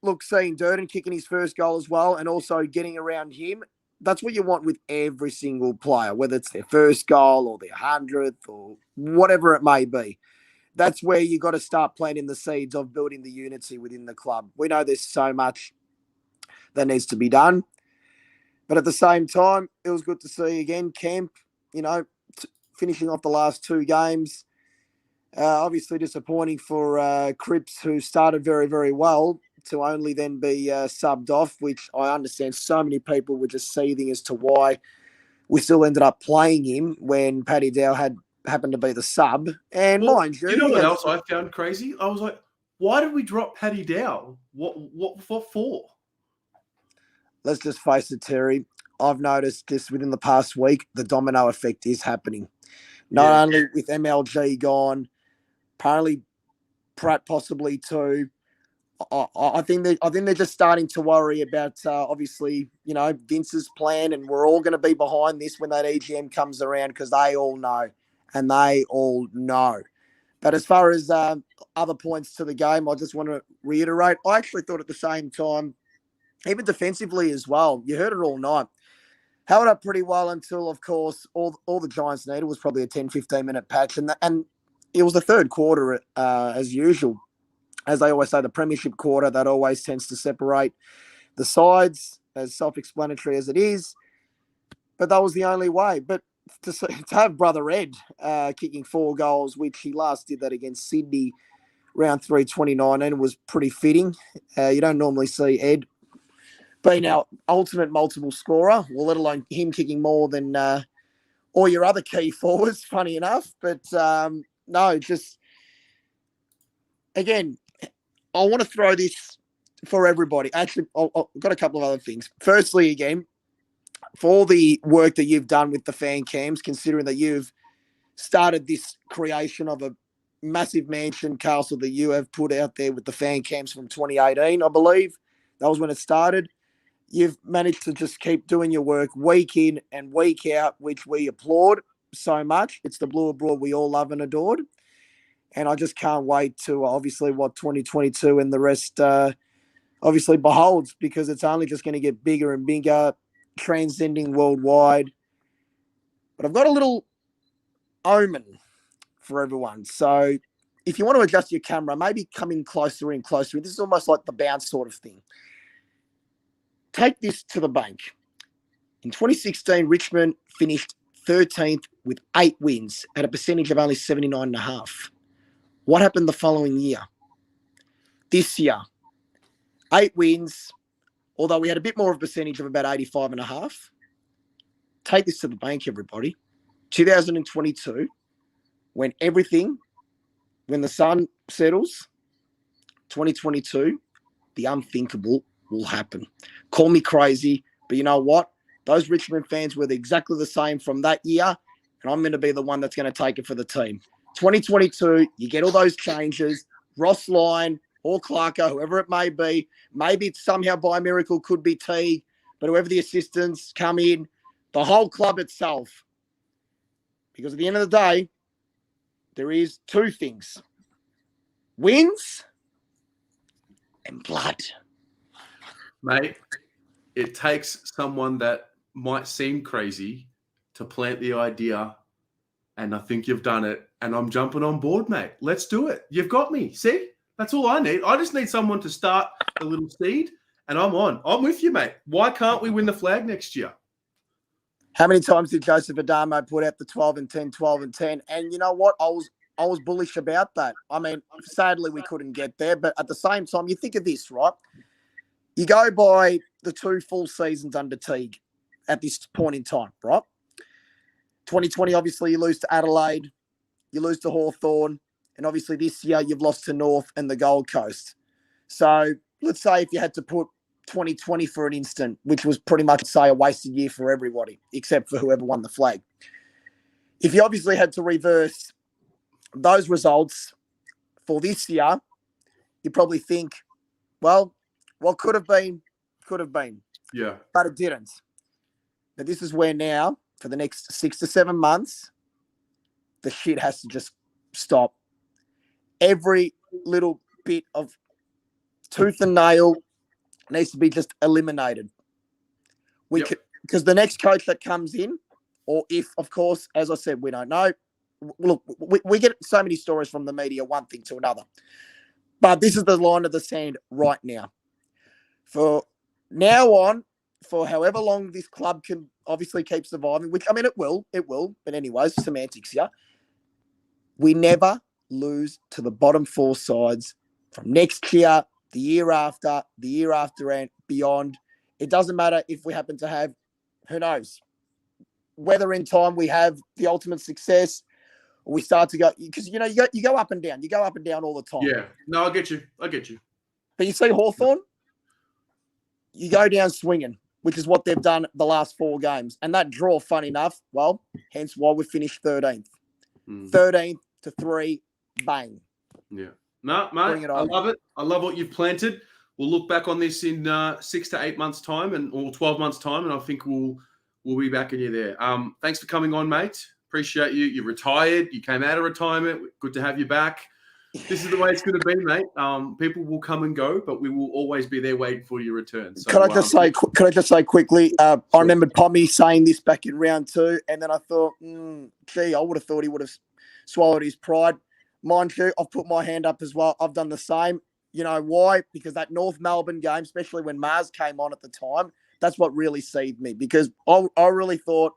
look, seeing Durden kicking his first goal as well and also getting around him, that's what you want with every single player, whether it's their first goal or their 100th or whatever it may be. That's where you got to start planting the seeds of building the unity within the club. We know there's so much that needs to be done. But at the same time, it was good to see, again, Kemp, finishing off the last 2 games. Obviously disappointing for Cripps, who started very, very well, to only then be subbed off, which I understand so many people were just seething as to why we still ended up playing him when Paddy Dow happened to be the sub. And mind you... You know what else I found crazy? I was like, why did we drop Paddy Dow? What for? Let's just face it, Terry. I've noticed just within the past week, the domino effect is happening. Not only with MLG gone, apparently Pratt possibly too. I think they're just starting to worry about obviously, Vince's plan, and we're all going to be behind this when that EGM comes around because they all know. And they all know. But as far as other points to the game, I just want to reiterate, I actually thought at the same time, even defensively as well, you heard it all night, held up pretty well until, of course, all the Giants needed was probably a 10, 15-minute patch. And it was the third quarter as usual. As they always say, the premiership quarter, that always tends to separate the sides, as self-explanatory as it is. But that was the only way. But to have Brother Ed kicking 4 goals, which he last did that against Sydney round 3 2019, was pretty fitting. You don't normally see Ed being our ultimate multiple scorer, well, let alone him kicking more than all your other key forwards, funny enough. But no, just, again, I want to throw this for everybody. Actually, I've got a couple of other things. Firstly, again, for all the work that you've done with the fan cams, considering that you've started this creation of a massive mansion castle that you have put out there with the fan cams from 2018, I believe. That was when it started. You've managed to just keep doing your work week in and week out, which we applaud so much. It's the blue abroad we all love and adored. And I just can't wait to obviously what 2022 and the rest obviously beholds, because it's only just going to get bigger and bigger, transcending worldwide. But I've got a little omen for everyone. So if you want to adjust your camera, maybe come in closer and closer. This is almost like the bounce sort of thing. Take this to the bank. In 2016, Richmond finished 13th with 8 wins at a percentage of only 79.5. What happened the following year? This year, 8 wins, although we had a bit more of a percentage of about 85.5. Take this to the bank, everybody. 2022, when the sun settles, 2022, the unthinkable will happen. Call me crazy, but you know what? Those Richmond fans were exactly the same from that year, and I'm going to be the one that's going to take it for the team. 2022, you get all those changes, Ross Lyon or Clarko, whoever it may be. Maybe it's somehow by miracle could be Teague, but whoever the assistants come in, the whole club itself. Because at the end of the day, there is 2 things. Wins and blood. Mate, it takes someone that might seem crazy to plant the idea, and I think you've done it, and I'm jumping on board, mate. Let's do it. You've got me. See? That's all I need. I just need someone to start a little seed, and I'm on. I'm with you, mate. Why can't we win the flag next year? How many times did Joseph Adamo put out the 12 and 10, 12 and 10? And you know what? I was bullish about that. I mean, sadly, we couldn't get there. But at the same time, you think of this, right? You go by the 2 full seasons under Teague at this point in time, right? 2020, obviously, you lose to Adelaide. You lose to Hawthorn. And obviously, this year, you've lost to North and the Gold Coast. So let's say if you had to put 2020 for an instant, which was pretty much, say, a wasted year for everybody, except for whoever won the flag. If you obviously had to reverse those results for this year, you probably think, well, what could have been. Yeah. But it didn't. But this is where now, for the next 6 to 7 months, the shit has to just stop. Every little bit of tooth and nail needs to be just eliminated. Because the next coach that comes in, or if, of course, as I said, we don't know. Look, we get so many stories from the media, one thing to another. But this is the line of the sand right now. For now on, for however long this club can obviously keep surviving, which, I mean, it will. But anyways, semantics here. We never lose to the bottom 4 sides from next year, the year after, and beyond. It doesn't matter if we happen to have, who knows, whether in time we have the ultimate success or we start to go, because, you know, you go up and down. You go up and down all the time. Yeah. No, I get you. But you see Hawthorn, you go down swinging, which is what they've done the last 4 games. And that draw, fun enough, well, hence why we finished 13th. 13th to 3, bang. Yeah. No, mate, I love it. I love what you've planted. We'll look back on this in 6 to 8 months' time or 12 months' time, and I think we'll be backing you there. Thanks for coming on, mate. Appreciate you. You retired. You came out of retirement. Good to have you back. This is the way it's going to be, mate. People will come and go, but we will always be there waiting for your return. So, Could I just say quickly? I remembered Pommy saying this back in round 2, and then I thought, I would have thought he would have swallowed his pride. Mind you, I've put my hand up as well. I've done the same. You know why? Because that North Melbourne game, especially when Mars came on at the time, that's what really saved me. Because I really thought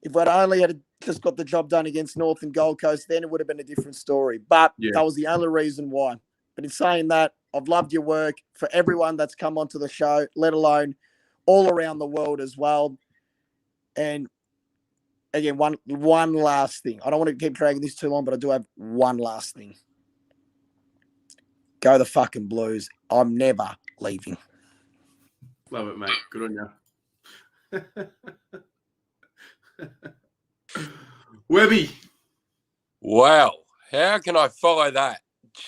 if I'd only had just got the job done against North and Gold Coast, then it would have been a different story. But that was the only reason why. But in saying that, I've loved your work. For everyone that's come onto the show, let alone all around the world as well. And again, one last thing. I don't want to keep dragging this too long, but I do have one last thing. Go the fucking Blues. I'm never leaving. Love it, mate. Good on you. Webby. Wow. How can I follow that?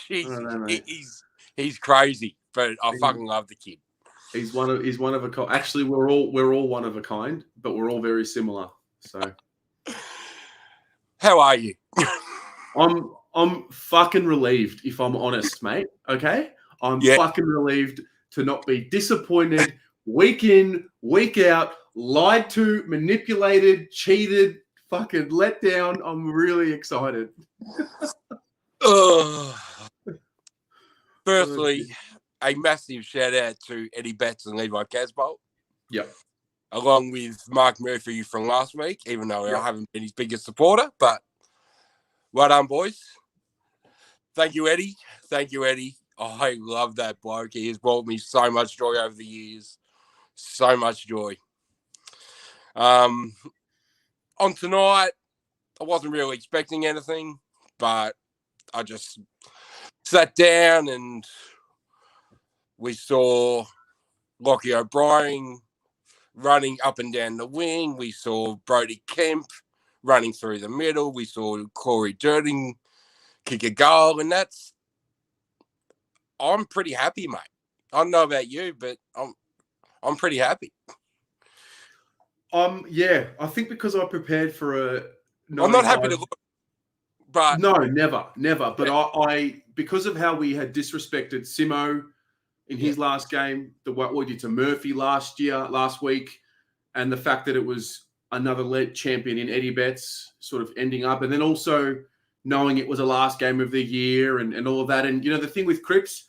Jesus. He's crazy, but I fucking love the kid. He's one of a kind. Actually, we're all one of a kind, but we're all very similar. So how are you? I'm fucking relieved, if I'm honest, mate. Okay? I'm fucking relieved to not be disappointed week in, week out, lied to, manipulated, cheated, fucking let down. I'm really excited. Firstly, a massive shout out to Eddie Betts and Levi Casbolt. Yep. Along with Mark Murphy from last week, even though I haven't been his biggest supporter, but well done, boys. Thank you, Eddie. I love that bloke. He has brought me so much joy over the years. So much joy. On tonight, I wasn't really expecting anything, but I just sat down and we saw Lockie O'Brien running up and down the wing. We saw Brody Kemp running through the middle. We saw Corey Durden kick a goal, and I'm pretty happy, mate. I don't know about you, but I'm pretty happy. I think because I prepared for a. I'm not happy to look, but no, never. But I because of how we had disrespected Simo in his last game, what we did to Murphy last week, and the fact that it was another lead champion in Eddie Betts sort of ending up, and then also knowing it was a last game of the year and all of that. And, you know, the thing with Cripps,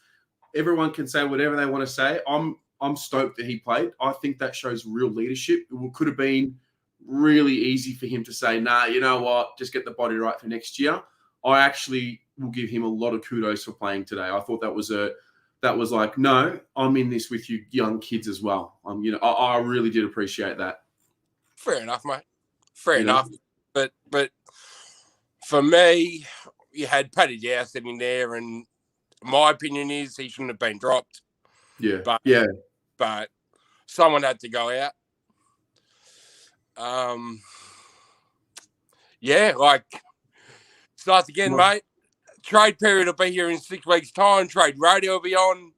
everyone can say whatever they want to say. I'm stoked that he played. I think that shows real leadership. It could have been really easy for him to say, nah, you know what, just get the body right for next year. I actually will give him a lot of kudos for playing today. I thought that was like, no, I'm in this with you young kids as well. I really did appreciate that. Fair enough, mate. Fair enough. But for me, you had Paddy Dow sitting there, and my opinion is he shouldn't have been dropped. Yeah. But someone had to go out. Starts again, mate. Trade period will be here in 6 weeks' time. Trade radio will be on.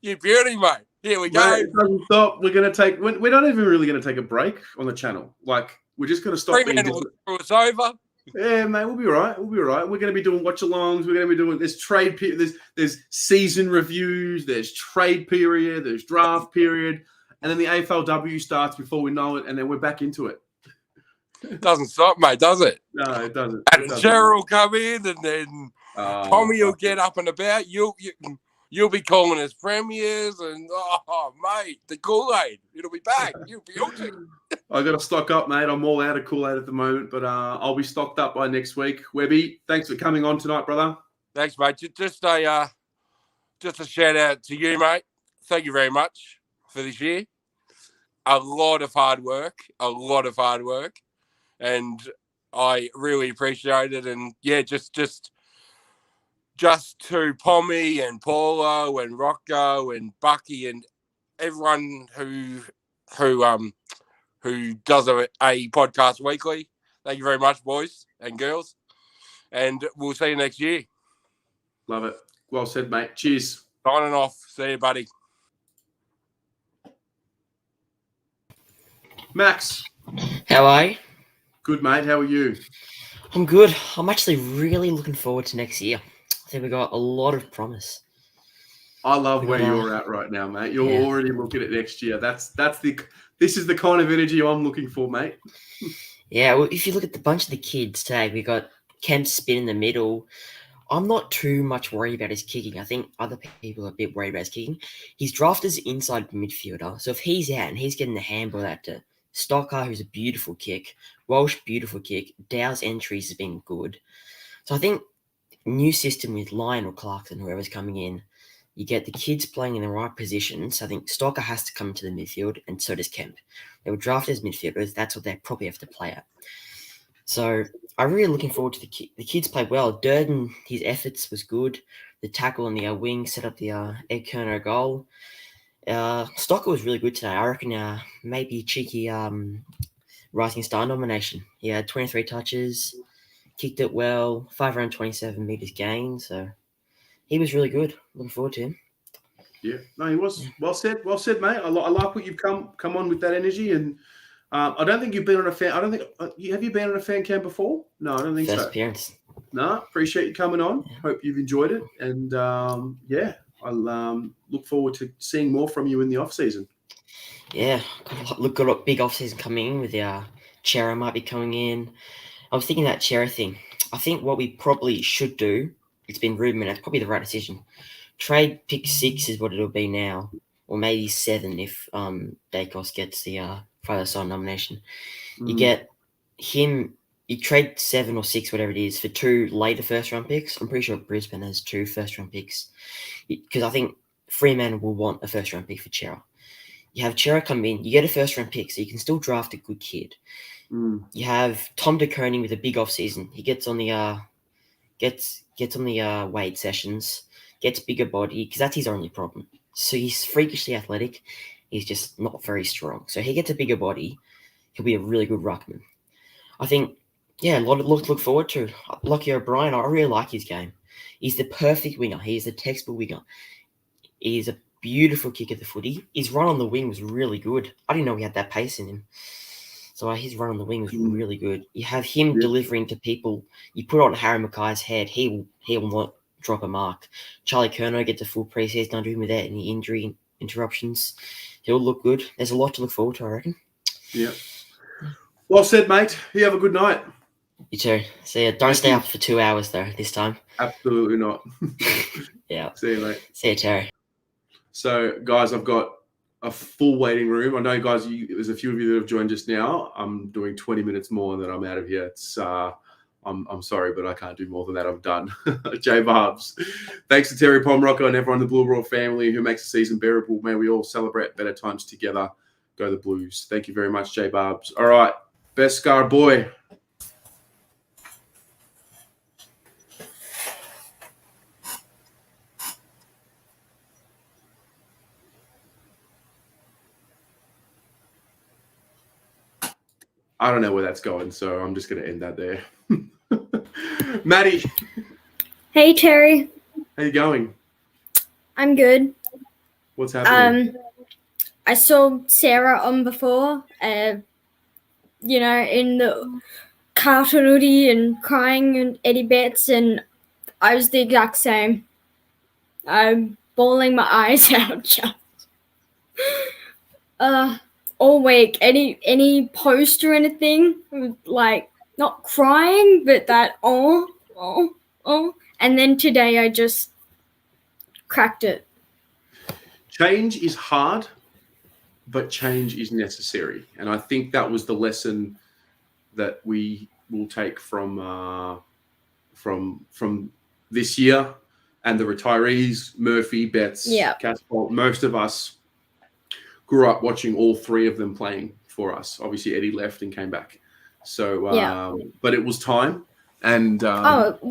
You beauty, mate. Here we go. It doesn't stop. We're not even really going to take a break on the channel. Like, we're just going to stop. It's over. Yeah, mate, we'll be right. We're going to be doing watch-alongs. We're going to be doing this trade period. There's season reviews. There's trade period. There's draft period. And then the AFLW starts before we know it, and then we're back into it. It doesn't stop, mate, does it? No, it doesn't. And Cheryl will come in, and then Pommy will get up and about. You'll be calling us premiers, and mate, the Kool-Aid, it'll be back. You'll be okay. I got to stock up, mate. I'm all out of Kool-Aid at the moment, but I'll be stocked up by next week. Webby, thanks for coming on tonight, brother. Thanks, mate. Just a shout out to you, mate. Thank you very much for this year. A lot of hard work, and I really appreciate it. And yeah, just to Pommy and Paulo and Rocco and Bucky and everyone who does a podcast weekly. Thank you very much, boys and girls. And we'll see you next year. Love it. Well said, mate. Cheers. Signing off. See you, buddy. Max. How are you? Good, mate. How are you? I'm good. I'm actually really looking forward to next year. I think we got a lot of promise. I love where you're at right now, mate. You're already looking at next year. This is the kind of energy I'm looking for, mate. Yeah, well, if you look at the bunch of the kids today, we got Kemp Spin in the middle. I'm not too much worried about his kicking. I think other people are a bit worried about his kicking. He's drafted as inside midfielder, so if he's out and he's getting the handball out to Stocker, who's a beautiful kick, Walsh, beautiful kick, Dow's entries has been good. So I think new system with Lyon or Clarkson, whoever's coming in, you get the kids playing in the right positions. I think Stocker has to come to the midfield, and so does Kemp. They were drafted as midfielders. That's what they probably have to play at. So I'm really looking forward to the kids played well. Durden, his efforts was good. The tackle on the wing set up the Ed Kerner goal. Stocker was really good today. I reckon maybe a cheeky Rising Star nomination. He had 23 touches, kicked it well, 527 metres gained. So he was really good. Looking forward to him. Yeah, no, he was well said, mate. I like what you've come on with that energy, and I don't think you've been on a fan. I don't think have you been on a fan camp before? No, I don't think First so. appearance. No, appreciate you coming on. Yeah. Hope you've enjoyed it, and I'll look forward to seeing more from you in the off season. Yeah, got a big off season coming in with the Chera might be coming in. I was thinking that Chera thing. I think what we probably should do. It's been rumored, and it's probably the right decision. Trade pick 6 is what it'll be now, or maybe 7 if Dacos gets the Friday Side nomination. You get him. You trade 7 or 6, whatever it is, for 2 later first-round picks. I'm pretty sure Brisbane has 2 first-round picks because I think Freeman will want a first-round pick for Chera. You have Chera come in, you get a first-round pick, so you can still draft a good kid. You have Tom de Koning with a big off-season. He gets on the gets on the weight sessions, gets bigger body, because that's his only problem. So he's freakishly athletic. He's just not very strong. So he gets a bigger body. He'll be a really good ruckman. I think, a lot to look forward to. Lockie O'Brien, I really like his game. He's the perfect winger. He's the textbook winger. He's a beautiful kick at the footy. His run on the wing was really good. I didn't know he had that pace in him. So his run on the wing was really good. You have him delivering to people. You put on Harry Mackay's head, he will not drop a mark. Charlie Curnow gets a full preseason under him without any injury interruptions. He'll look good. There's a lot to look forward to, I reckon. Yeah. Well said, mate. You have a good night. You too. See ya. Don't stay up for 2 hours, though, this time. Absolutely not. Yeah. See you, mate. See you, Terry. So, guys, I've got a full waiting room. I know, guys, there's a few of you that have joined just now. I'm doing 20 minutes more and then I'm out of here. It's I'm sorry, but I can't do more than that. I'm done. J Barbs. Thanks to Terry Pomrocco and everyone in the Blue Royal family who makes the season bearable. May we all celebrate better times together. Go the Blues. Thank you very much, J Barbs. All right. Best Scar boy. I don't know where that's going, so I'm just going to end that there. Maddie. Hey, Terry. How you going? I'm good. What's happening? I saw Sarah on before, in the Carlton hoodie and crying and Eddie Betts, and I was the exact same. I'm bawling my eyes out just. All week, any post or anything, like not crying, but that oh, and then today I just cracked it. Change is hard, but change is necessary, and I think that was the lesson that we will take from this year and the retirees, Murphy, Betts, Casbolt. Most of us grew up watching all three of them playing for us. Obviously, Eddie left and came back. So, but it was time. And, and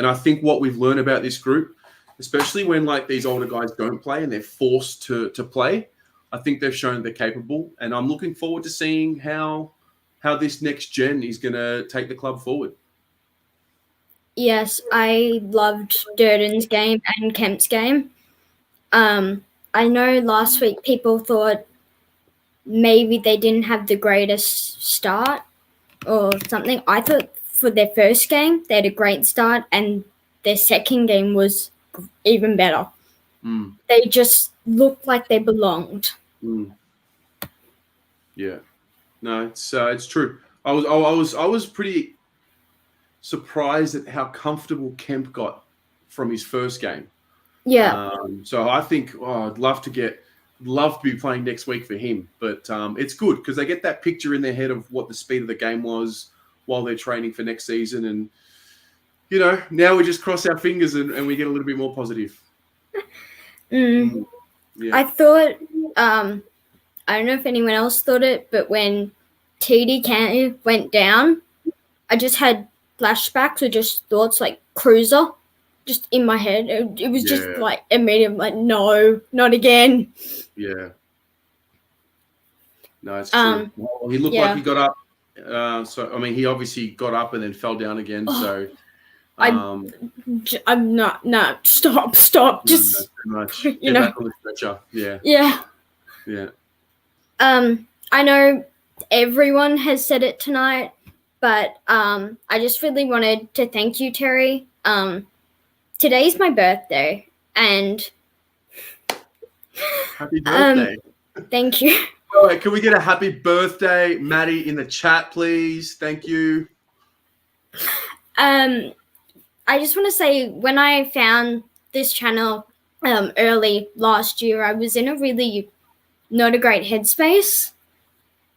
I think what we've learned about this group, especially when like these older guys don't play and they're forced to play, I think they've shown they're capable. And I'm looking forward to seeing how this next gen is going to take the club forward. Yes, I loved Durden's game and Kemp's game. I know last week people thought maybe they didn't have the greatest start or something. I thought for their first game, they had a great start and their second game was even better. They just looked like they belonged. Yeah. No, it's true. I was pretty surprised at how comfortable Kemp got from his first game. Yeah. So I think I'd love to be playing next week for him. But it's good because they get that picture in their head of what the speed of the game was while they're training for next season. And, now we just cross our fingers and we get a little bit more positive. Yeah. I thought, I don't know if anyone else thought it, but when TD Canty went down, I just had flashbacks or just thoughts like Cruiser. Just in my head, it was just like immediate, like no, not again. Yeah. No, it's true. Well, he looked like he got up. He obviously got up and then fell down again. So, I'm not. No, stop. Just not too much. Get back on the stretcher. Yeah. Yeah. I know everyone has said it tonight, but I just really wanted to thank you, Terry. Today's my birthday, and happy birthday! Thank you. All right, can we get a happy birthday, Maddie, in the chat, please? Thank you. I just want to say, when I found this channel early last year, I was in a really not a great headspace,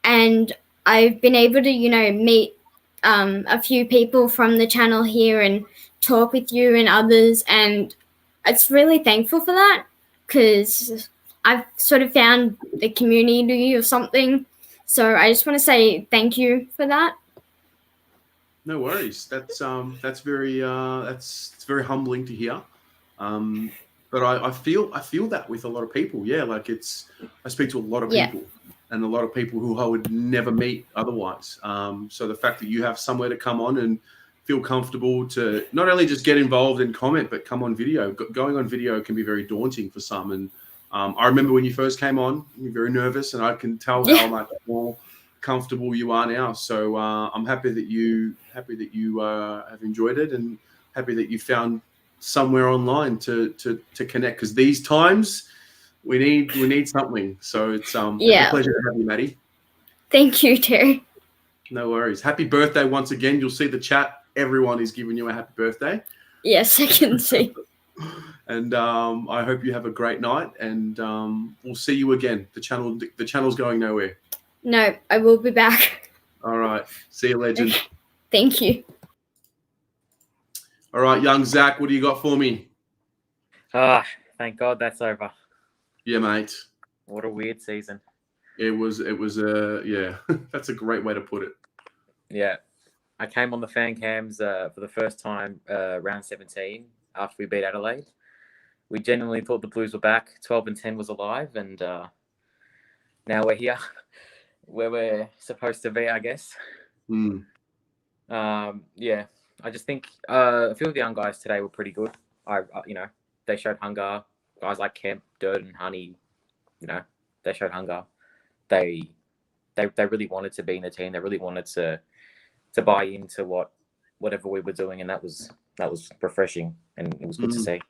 and I've been able to, meet a few people from the channel here and talk with you and others, and it's really thankful for that because I've sort of found the community or something. So I just want to say thank you for that. No worries. That's very it's very humbling to hear. But I feel that with a lot of people. Yeah, like I speak to a lot of people and a lot of people who I would never meet otherwise. So the fact that you have somewhere to come on and feel comfortable to not only just get involved and comment, but come on video. Going on video can be very daunting for some. And I remember when you first came on, you were very nervous, and I can tell how much more comfortable you are now. So I'm happy that you have enjoyed it, and happy that you found somewhere online to connect. Because these times we need something. So it's a pleasure to have you, Maddie. Thank you, Terry. No worries. Happy birthday once again. You'll see the chat. Everyone is giving you a happy birthday. Yes, I can see. And I hope you have a great night. And we'll see you again. The channel's going nowhere. No, I will be back. All right. See you, legend. Thank you. All right, young Zach, what do you got for me? Thank God that's over. Yeah, mate. What a weird season. It was yeah. That's a great way to put it. Yeah. I came on the fan cams for the first time round 17 after we beat Adelaide. We genuinely thought the Blues were back. 12-10 was alive, and now we're here where we're supposed to be, I guess. Yeah, I just think a few of the young guys today were pretty good. They showed hunger. Guys like Kemp, Durden, Honey, they showed hunger. They really wanted to be in the team. They really wanted to buy into whatever we were doing, and that was refreshing, and it was good to see.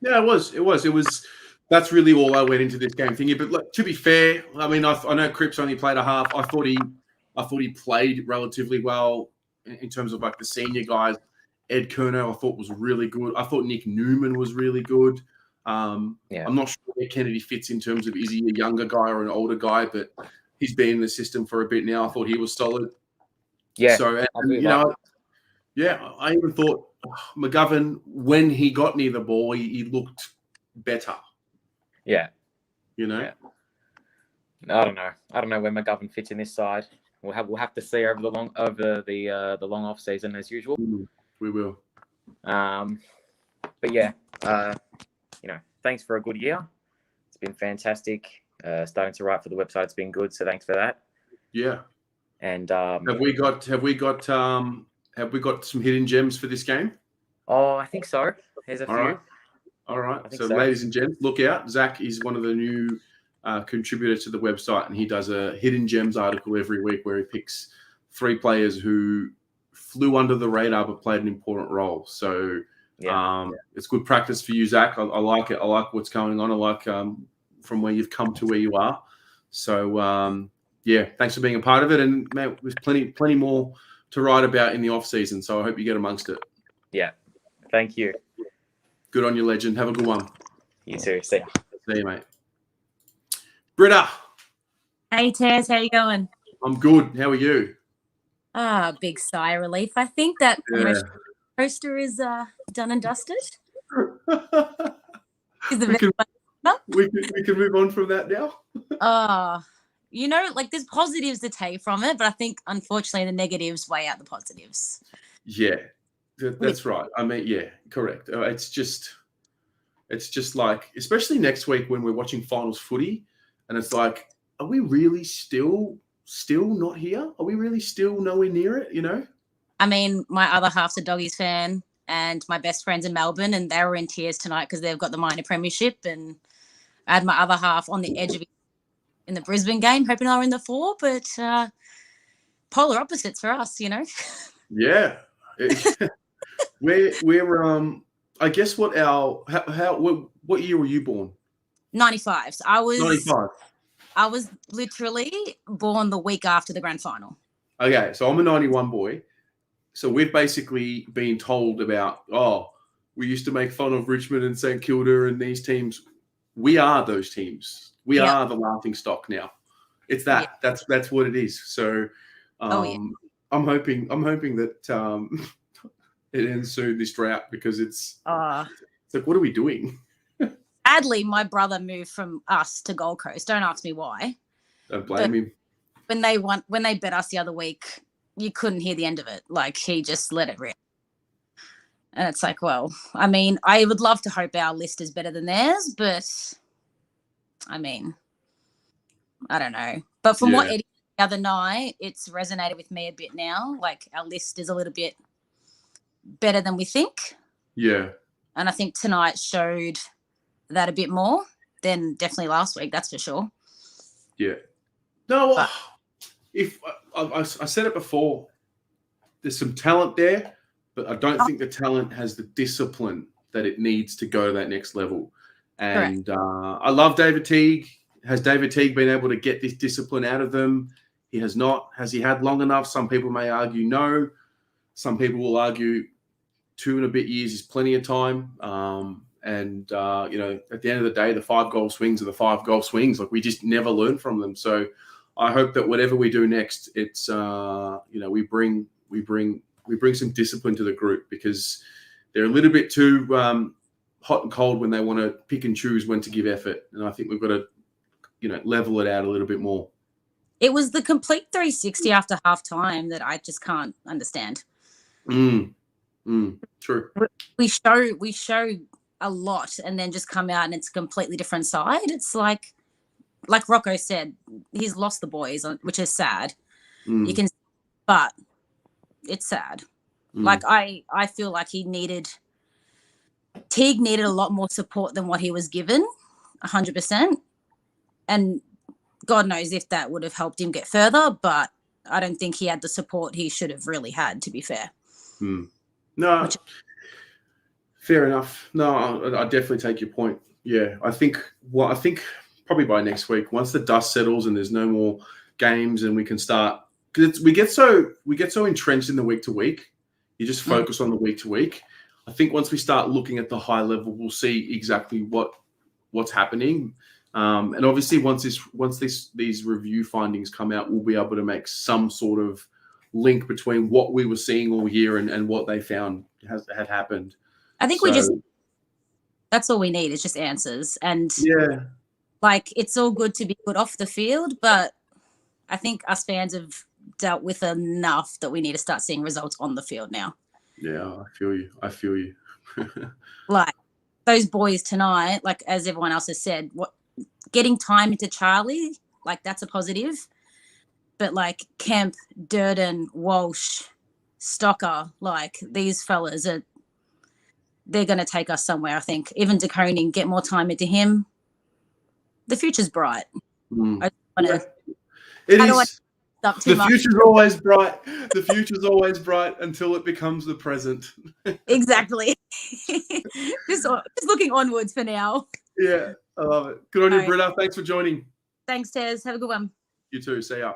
Yeah, it was. That's really all I went into this game thinking. But look, to be fair, I mean, I know Cripps only played a half. I thought he played relatively well in terms of like the senior guys. Ed Curnow, I thought was really good. I thought Nick Newman was really good. I'm not sure where Kennedy fits in terms of is he a younger guy or an older guy, but he's been in the system for a bit now. I thought he was solid. Yeah. So, I even thought McGovern, when he got near the ball, he looked better. Yeah. Yeah. I don't know where McGovern fits in this side. We'll have to see over the long off season as usual. We will. But yeah, thanks for a good year. It's been fantastic. Starting to write for the website, it's been good. So thanks for that. Yeah. And have we got some hidden gems for this game? Oh, I think so. There's a few. All right. So, ladies and gents, look out. Zach is one of the new contributors to the website, and he does a hidden gems article every week where he picks 3 players who flew under the radar but played an important role. So it's good practice for you, Zach. I like it. I like what's going on. I like from where you've come to where you are. So thanks for being a part of it. And man, there's plenty more to write about in the off season. So I hope you get amongst it. Yeah. Thank you. Good on you, legend. Have a good one. You too. See ya. See you, mate. Britta. Hey, Taz. How you going? I'm good. How are you? Big sigh of relief. I think that poster is done and dusted. We can move on from that now. There's positives to take from it, but I think unfortunately the negatives weigh out the positives. Yeah, that's right. I mean, yeah, correct. It's just like, especially next week when we're watching finals footy, and it's like, are we really still not here? Are we really still nowhere near it? I mean, my other half's a Doggies fan, and my best friend's in Melbourne, and they were in tears tonight because they've got the minor premiership, and I had my other half on the edge of it in the Brisbane game, hoping they were in the 4, but polar opposites for us, Yeah. we're I guess what year were you born? 95. So I was 95. I was literally born the week after the grand final. Okay, so I'm a 91 boy. So we've basically been told about, we used to make fun of Richmond and St Kilda and these teams. We are those teams. We are the laughing stock now. It's that. Yeah. That's what it is. So I'm hoping that it ends soon, this drought, because it's like, what are we doing? Sadly, my brother moved from us to Gold Coast. Don't ask me why. Don't blame him. When they bet us the other week, you couldn't hear the end of it. Like, he just let it rip. And it's like, well, I mean, I would love to hope our list is better than theirs, but I mean, I don't know. But from what Eddie said the other night, it's resonated with me a bit now. Like, our list is a little bit better than we think. Yeah. And I think tonight showed that a bit more than definitely last week. That's for sure. Yeah. No, if I said it before, there's some talent there, but I don't think the talent has the discipline that it needs to go to that next level. And I love David Teague. Has David Teague been able to get this discipline out of them? He has not. Has he had long enough? Some people may argue no. Some people will argue 2 and a bit years is plenty of time. And at the end of the day, the 5-goal swings are the 5-goal swings. Like, we just never learn from them. So I hope that whatever we do next, it's we bring some discipline to the group, because they're a little bit too hot and cold when they want to pick and choose when to give effort. And I think we've got to level it out a little bit more. It was the complete 360 after half time that I just can't understand. True. We show a lot and then just come out and it's a completely different side. It's like Rocco said, he's lost the boys, which is sad. You can, but it's sad. Like, I feel like Teague needed a lot more support than what he was given, 100%. And God knows if that would have helped him get further, but I don't think he had the support he should have really had, to be fair. No, fair enough. No, I definitely take your point. Yeah, I think probably by next week, once the dust settles and there's no more games and we can start, because we get so entrenched in the week to week. You just focus on the week to week. I think once we start looking at the high level, we'll see exactly what's happening. And obviously, once these review findings come out, we'll be able to make some sort of link between what we were seeing all year and what they found had happened. I think that's all we need, is just answers. And it's all good to be good off the field, but I think us fans have dealt with enough that we need to start seeing results on the field now. Yeah, I feel you. Like, those boys tonight, like as everyone else has said, getting time into Charlie, like, that's a positive. But like Kemp, Durden, Walsh, Stocker, like, these fellas they're going to take us somewhere, I think. Even De Koning, get more time into him. The future's bright. I don't want to up too much. Future's always bright. The future's always bright until it becomes the present. Exactly. just looking onwards for now. Yeah, I love it. Good on you, Britta. Thanks for joining. Thanks, Tez. Have a good one. You too. See ya.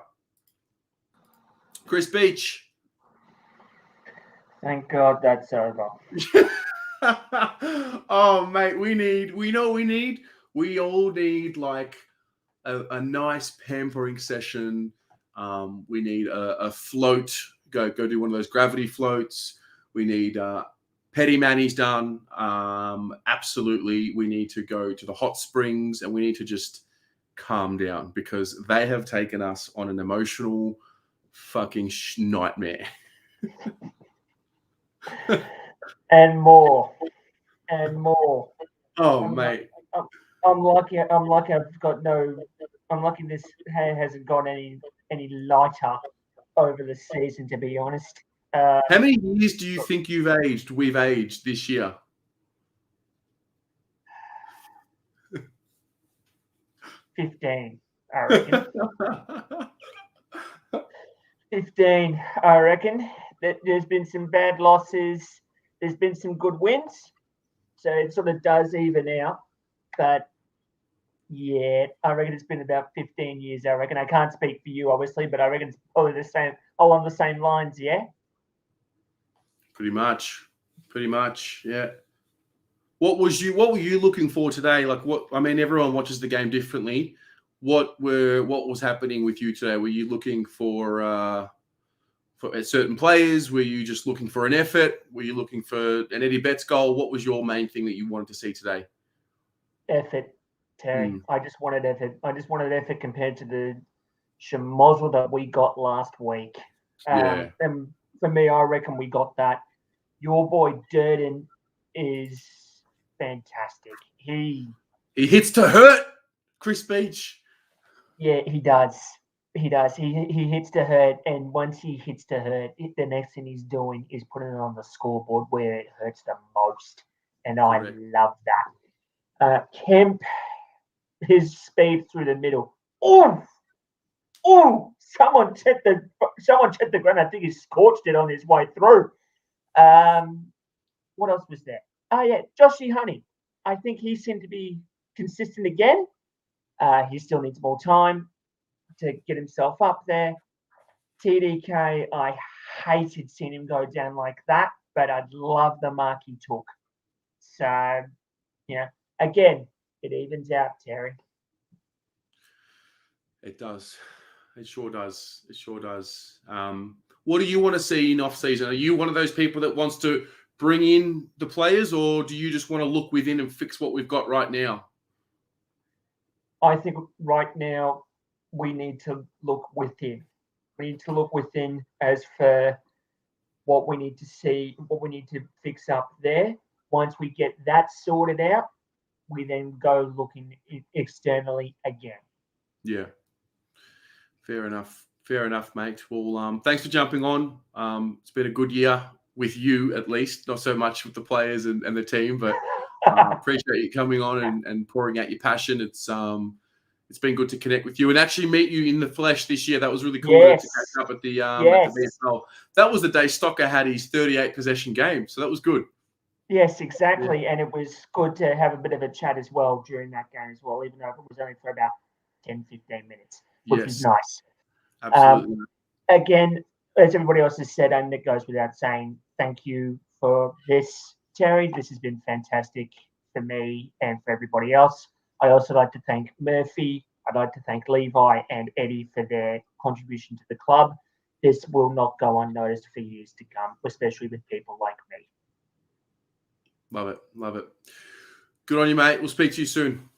Chris Beach. Thank God that's over. Oh, mate, we all need like a nice pampering session. We need a float. Go do one of those gravity floats. We need Petty Manny's done. Absolutely, we need to go to the hot springs, and we need to just calm down, because they have taken us on an emotional fucking nightmare. And more. Oh, mate. I'm lucky. I'm lucky this hair hasn't got any lighter over the season, to be honest. How many years do you think we've aged this year? 15, I reckon. 15, I reckon. There's been some bad losses. There's been some good wins. So it sort of does even out. But, yeah, I reckon it's been about 15 years, I reckon. I can't speak for you, obviously, but I reckon it's probably the same, along the same lines, yeah? Pretty much, yeah. What were you looking for today? Like, everyone watches the game differently. What was happening with you today? Were you looking for certain players? Were you just looking for an effort? Were you looking for an Eddie Betts goal? What was your main thing that you wanted to see today? Effort, Terry. I just wanted effort. I just wanted effort compared to the schmozzle that we got last week. And for me, I reckon we got that. Your boy Durden is fantastic. He hits to hurt, Chris Beach. Yeah, he does. He does. He hits to hurt, and once he hits to hurt, the next thing he's doing is putting it on the scoreboard where it hurts the most, and I love that. Kemp, his speed through the middle. Oh! Someone checked the ground. I think he scorched it on his way through. What else was there? Oh yeah, Joshy Honey. I think he seemed to be consistent again. He still needs more time to get himself up there. TDK, I hated seeing him go down like that, but I'd love the mark he took. So, again, it evens out, Terry. It does. It sure does. It sure does. What do you want to see in off-season? Are you one of those people that wants to bring in the players, or do you just want to look within and fix what we've got right now? I think right now we need to look within. We need to look within as for what we need to see, what we need to fix up there. Once we get that sorted out, we then go looking externally again. Yeah. Fair enough. Fair enough, mate. Well, thanks for jumping on. It's been a good year with you, at least. Not so much with the players and the team, but appreciate you coming on and pouring out your passion. It's been good to connect with you and actually meet you in the flesh this year. That was really cool to catch up at the BSL. That was the day Stocker had his 38 possession game, so that was good. Yes, exactly. Yeah. And it was good to have a bit of a chat as well during that game as well, even though it was only for about 10, 15 minutes, which was nice. Absolutely. Again, as everybody else has said, and it goes without saying, thank you for this, Terry. This has been fantastic for me and for everybody else. I also like to thank Murphy. I'd like to thank Levi and Eddie for their contribution to the club. This will not go unnoticed for years to come, especially with people like me. Love it. Love it. Good on you, mate. We'll speak to you soon.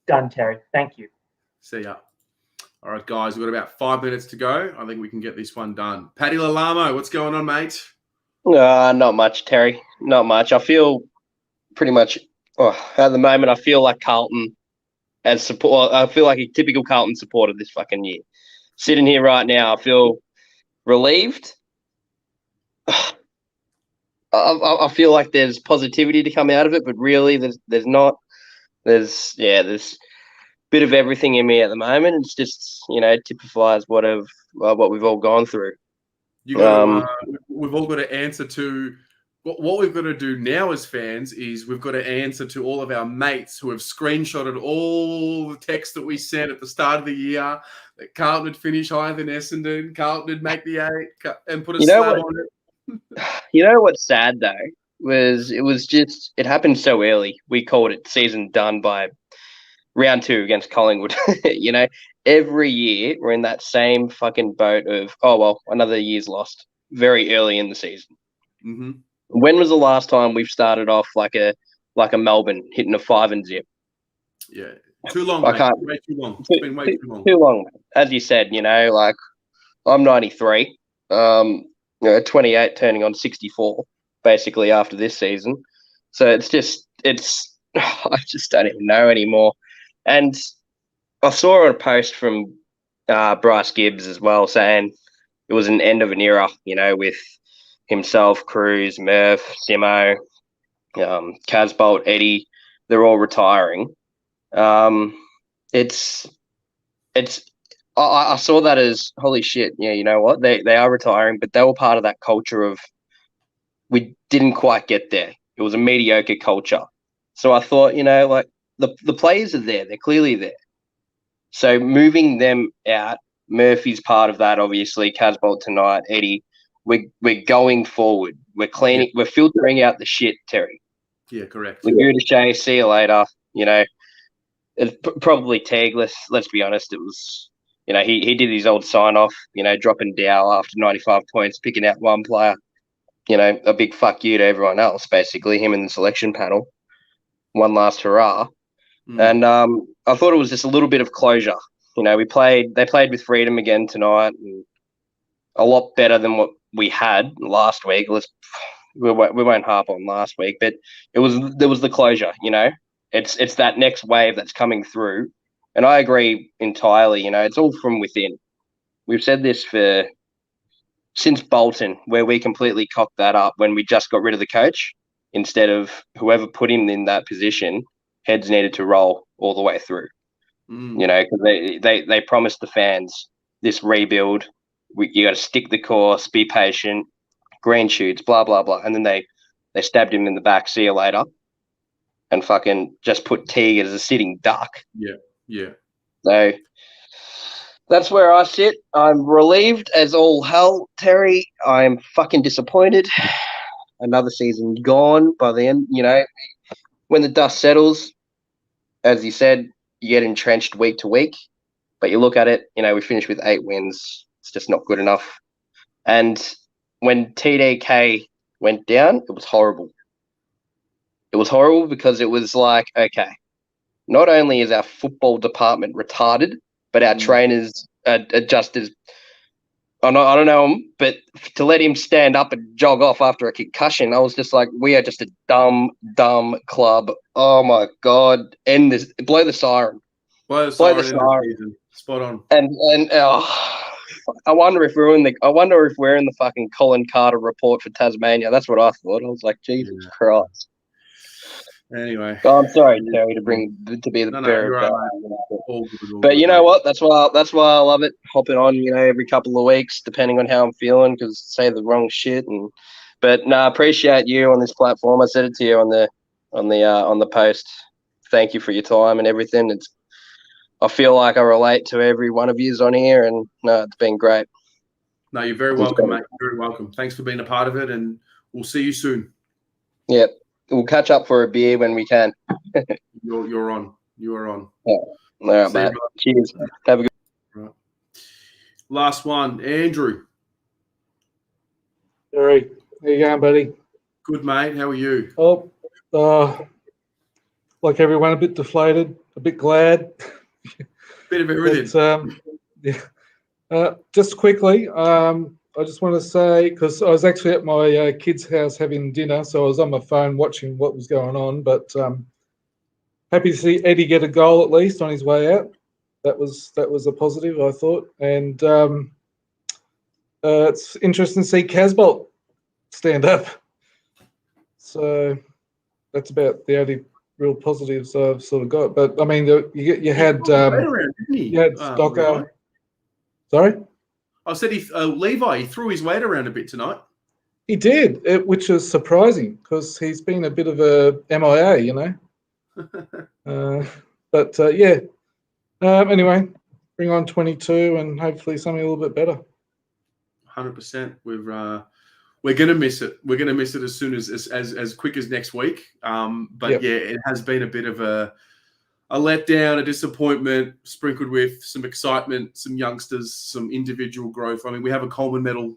Done, Terry. Thank you. See ya. All right, guys, we've got about 5 minutes to go. I think we can get this one done. Paddy Lalamo, what's going on, mate? Not much, Terry. Not much. I feel pretty much at the moment. I feel like Carlton as support. I feel like a typical Carlton supporter this fucking year. Sitting here right now, I feel relieved. I feel like there's positivity to come out of it, but really, there's not. There's a bit of everything in me at the moment. It's just typifies what we've all gone through. We've all got to answer to what we've got to do now as fans is we've got to answer to all of our mates who have screenshotted all the texts that we sent at the start of the year that Carlton would finish higher than Essendon, Carlton would make the 8 and put a slab on it. You know what's sad though was it happened so early. We called it season done by round 2 against Collingwood. Every year we're in that same fucking boat of another year's lost very early in the season. Mm-hmm. When was the last time we've started off like a Melbourne hitting a 5-0? Yeah, too long. Way too long. It's been way too long. Too long. As you said, I'm 93. 28 turning on 64 basically after this season. So I just don't even know anymore. And I saw a post from Bryce Gibbs as well saying it was an end of an era, with himself, Cruz, Murph, Simo, Casbolt, Eddie, they're all retiring. I saw that as holy shit. Yeah, you know what? They are retiring, but they were part of that culture of we didn't quite get there. It was a mediocre culture. So I thought, the players are there. They're clearly there. So moving them out, Murphy's part of that, obviously. Casbolt tonight, Eddie. We're going forward. We're cleaning. Yeah. We're filtering out the shit, Terry. Yeah, correct. We're good to say, see you later. It's probably Tag. Let's be honest. It was. He did his old sign-off, dropping Dow after 95 points, picking out one player, a big fuck you to everyone else, basically, him and the selection panel. One last hurrah. And I thought it was just a little bit of closure. They played with freedom again tonight, and a lot better than what we had last week. We won't harp on last week, but there was the closure, It's that next wave that's coming through. And I agree entirely, it's all from within. We've said this since Bolton, where we completely cocked that up when we just got rid of the coach. Instead of whoever put him in that position, heads needed to roll all the way through. Because they promised the fans this rebuild. You got to stick the course, be patient, green shoots, blah, blah, blah. And then they stabbed him in the back, see you later, and fucking just put Teague as a sitting duck. Yeah. Yeah. So that's where I sit. I'm relieved as all hell, Terry. I'm fucking disappointed. another season gone by the end. When the dust settles, as you said, you get entrenched week to week. But you look at it, we finished with 8 wins. It's just not good enough. And when TDK went down, it was horrible. It was horrible because it was like, okay, not only is our football department retarded, but our trainers are just as, I don't know him, but to let him stand up and jog off after a concussion, I was just like, we are just a dumb, dumb club. Oh my God. End this, blow the siren. Blow the siren. Spot on. And I wonder if we're in the fucking Colin Carter report for Tasmania. That's what I thought. I was like, Jesus Christ. Anyway, I'm sorry, Terry, to be the bearer of that. All but good, you know what? That's why I love it. Hopping on, every couple of weeks, depending on how I'm feeling, because say the wrong shit. But I appreciate you on this platform. I said it to you on the post. Thank you for your time and everything. I feel like I relate to every one of yous on here, and it's been great. No, you're very welcome, mate. You're very welcome. Thanks for being a part of it, and we'll see you soon. Yep. We'll catch up for a beer when we can. You're on. You are on. Yeah. All right, mate. Cheers. Have a good. Right. Last one, Andrew. Terry, how you going, buddy? Good, mate. How are you? Like everyone, a bit deflated, a bit glad. Bit of everything. Just quickly, I just want to say, because I was actually at my kid's house having dinner, so I was on my phone watching what was going on, but happy to see Eddie get a goal at least on his way out. That was a positive, I thought. And it's interesting to see Casbolt stand up. So that's about the only real positives I've sort of got. But, I mean, you had Stocker. Sorry? I said Levi, he threw his weight around a bit tonight. He did, which is surprising because he's been a bit of a MIA, anyway, bring on 22 and hopefully something a little bit better. 100%. We're gonna miss it. We're gonna miss it as soon as quick as next week. It has been a bit of a letdown, a disappointment, sprinkled with some excitement, some youngsters, some individual growth. I mean, we have a Coleman Medal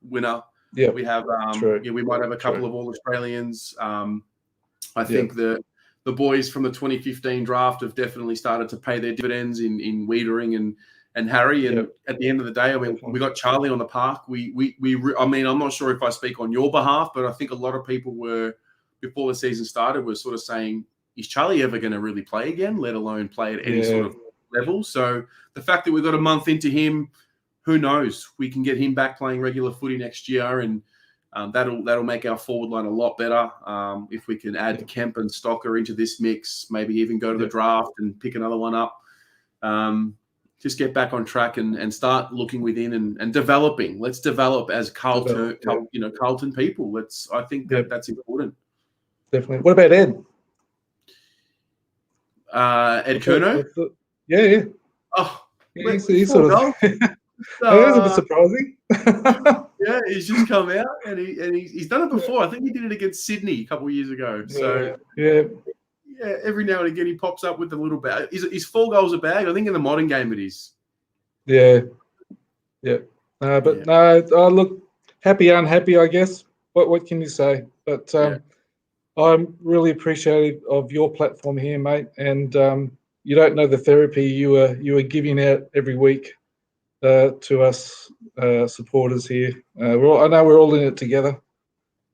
winner. Yeah, we have. We might have a couple of All Australians. I think the boys from the 2015 draft have definitely started to pay their dividends in Wiedering and Harry. And at the end of the day, I mean, we got Charlie on the park. I mean, I'm not sure if I speak on your behalf, but I think a lot of people were, before the season started, were sort of saying, is Charlie ever going to really play again, let alone play at any sort of level? So the fact that we've got a month into him, who knows? We can get him back playing regular footy next year, and that'll make our forward line a lot better. If we can add Kemp and Stocker into this mix, maybe even go to the draft and pick another one up. Just get back on track and start looking within and developing. Let's develop as Carlton people. I think that's important. Definitely. What about Ed? Ed Curnow? Yeah. Oh, he's sort of. It was a bit surprising. Yeah, he's just come out and he's done it before. I think he did it against Sydney a couple of years ago. So yeah, every now and again he pops up with a little bag. Is 4 goals a bag? I think in the modern game it is. Yeah. No, look, happy, unhappy, I guess. What can you say? But I'm really appreciative of your platform here, mate. And you don't know the therapy you are giving out every week to us supporters here. I know we're all in it together,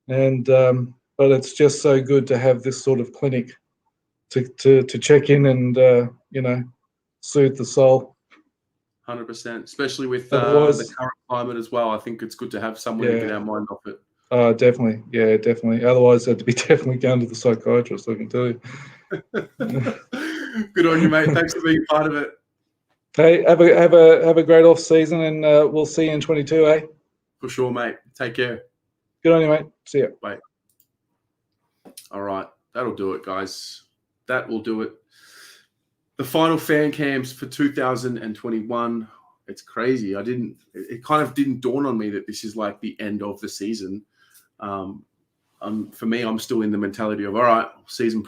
and but it's just so good to have this sort of clinic to check in and soothe the soul. 100%, especially with the current climate as well. I think it's good to have someone to get our mind off it. Definitely. Yeah, definitely. Otherwise, I'd be definitely going to the psychiatrist, I can tell you. Good on you, mate. Thanks for being part of it. Hey, have a great off season, and we'll see you in 22, eh? For sure, mate. Take care. Good on you, mate. See ya. Bye. All right, that'll do it, guys. That will do it. The final fan cams for 2021. It's crazy. It kind of didn't dawn on me that this is like the end of the season. for me, I'm still in the mentality of, all right, season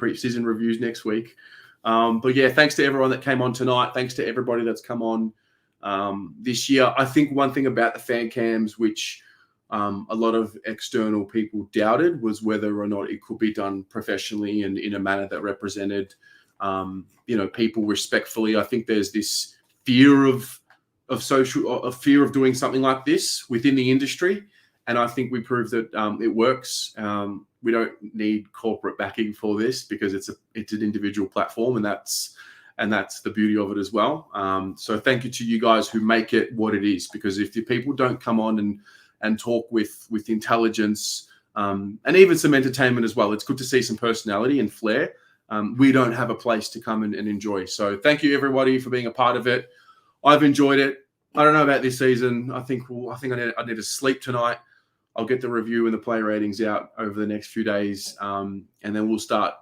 reviews next week. But yeah, thanks to everyone that came on tonight. Thanks to everybody that's come on this year. I think one thing about the fan cams, which a lot of external people doubted, was whether or not it could be done professionally and in a manner that represented, people respectfully. I think there's this fear of doing something like this within the industry. And I think we proved that it works. We don't need corporate backing for this because it's an individual platform, and that's the beauty of it as well. So thank you to you guys who make it what it is, because if the people don't come on and talk with intelligence and even some entertainment as well, it's good to see some personality and flair. We don't have a place to come and enjoy. So thank you everybody for being a part of it. I've enjoyed it. I don't know about this season. I think I need to sleep tonight. I'll get the review and the player ratings out over the next few days, and then we'll start,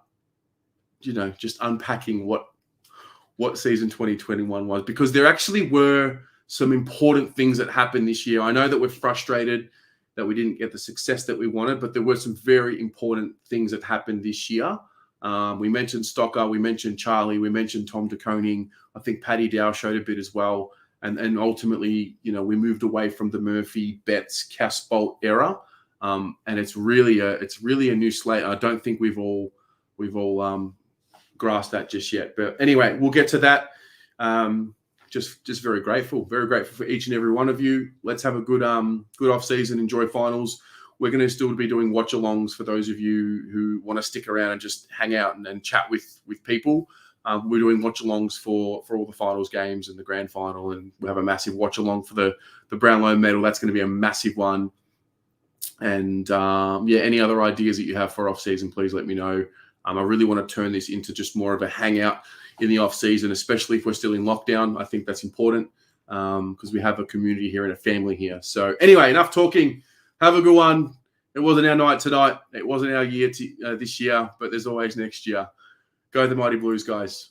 just unpacking what season 2021 was, because there actually were some important things that happened this year. I know that we're frustrated that we didn't get the success that we wanted, but there were some very important things that happened this year. We mentioned Stocker, we mentioned Charlie, we mentioned Tom de Koning. I think Paddy Dow showed a bit as well. And ultimately, we moved away from the Murphy, Betts, Casbolt era, and it's really a new slate. I don't think we've all grasped that just yet. But anyway, we'll get to that. Just very grateful for each and every one of you. Let's have a good off season. Enjoy finals. We're going to still be doing watch-alongs for those of you who want to stick around and just hang out and chat with people. We're doing watch-alongs for all the finals games and the grand final, and we have a massive watch-along for the Brownlow medal. That's going to be a massive one. And any other ideas that you have for off-season, please let me know. I really want to turn this into just more of a hangout in the off-season, especially if we're still in lockdown. I think that's important because we have a community here and a family here. So anyway, enough talking. Have a good one. It wasn't our night tonight. It wasn't our year this year, but there's always next year. Go the Mighty Blues, guys.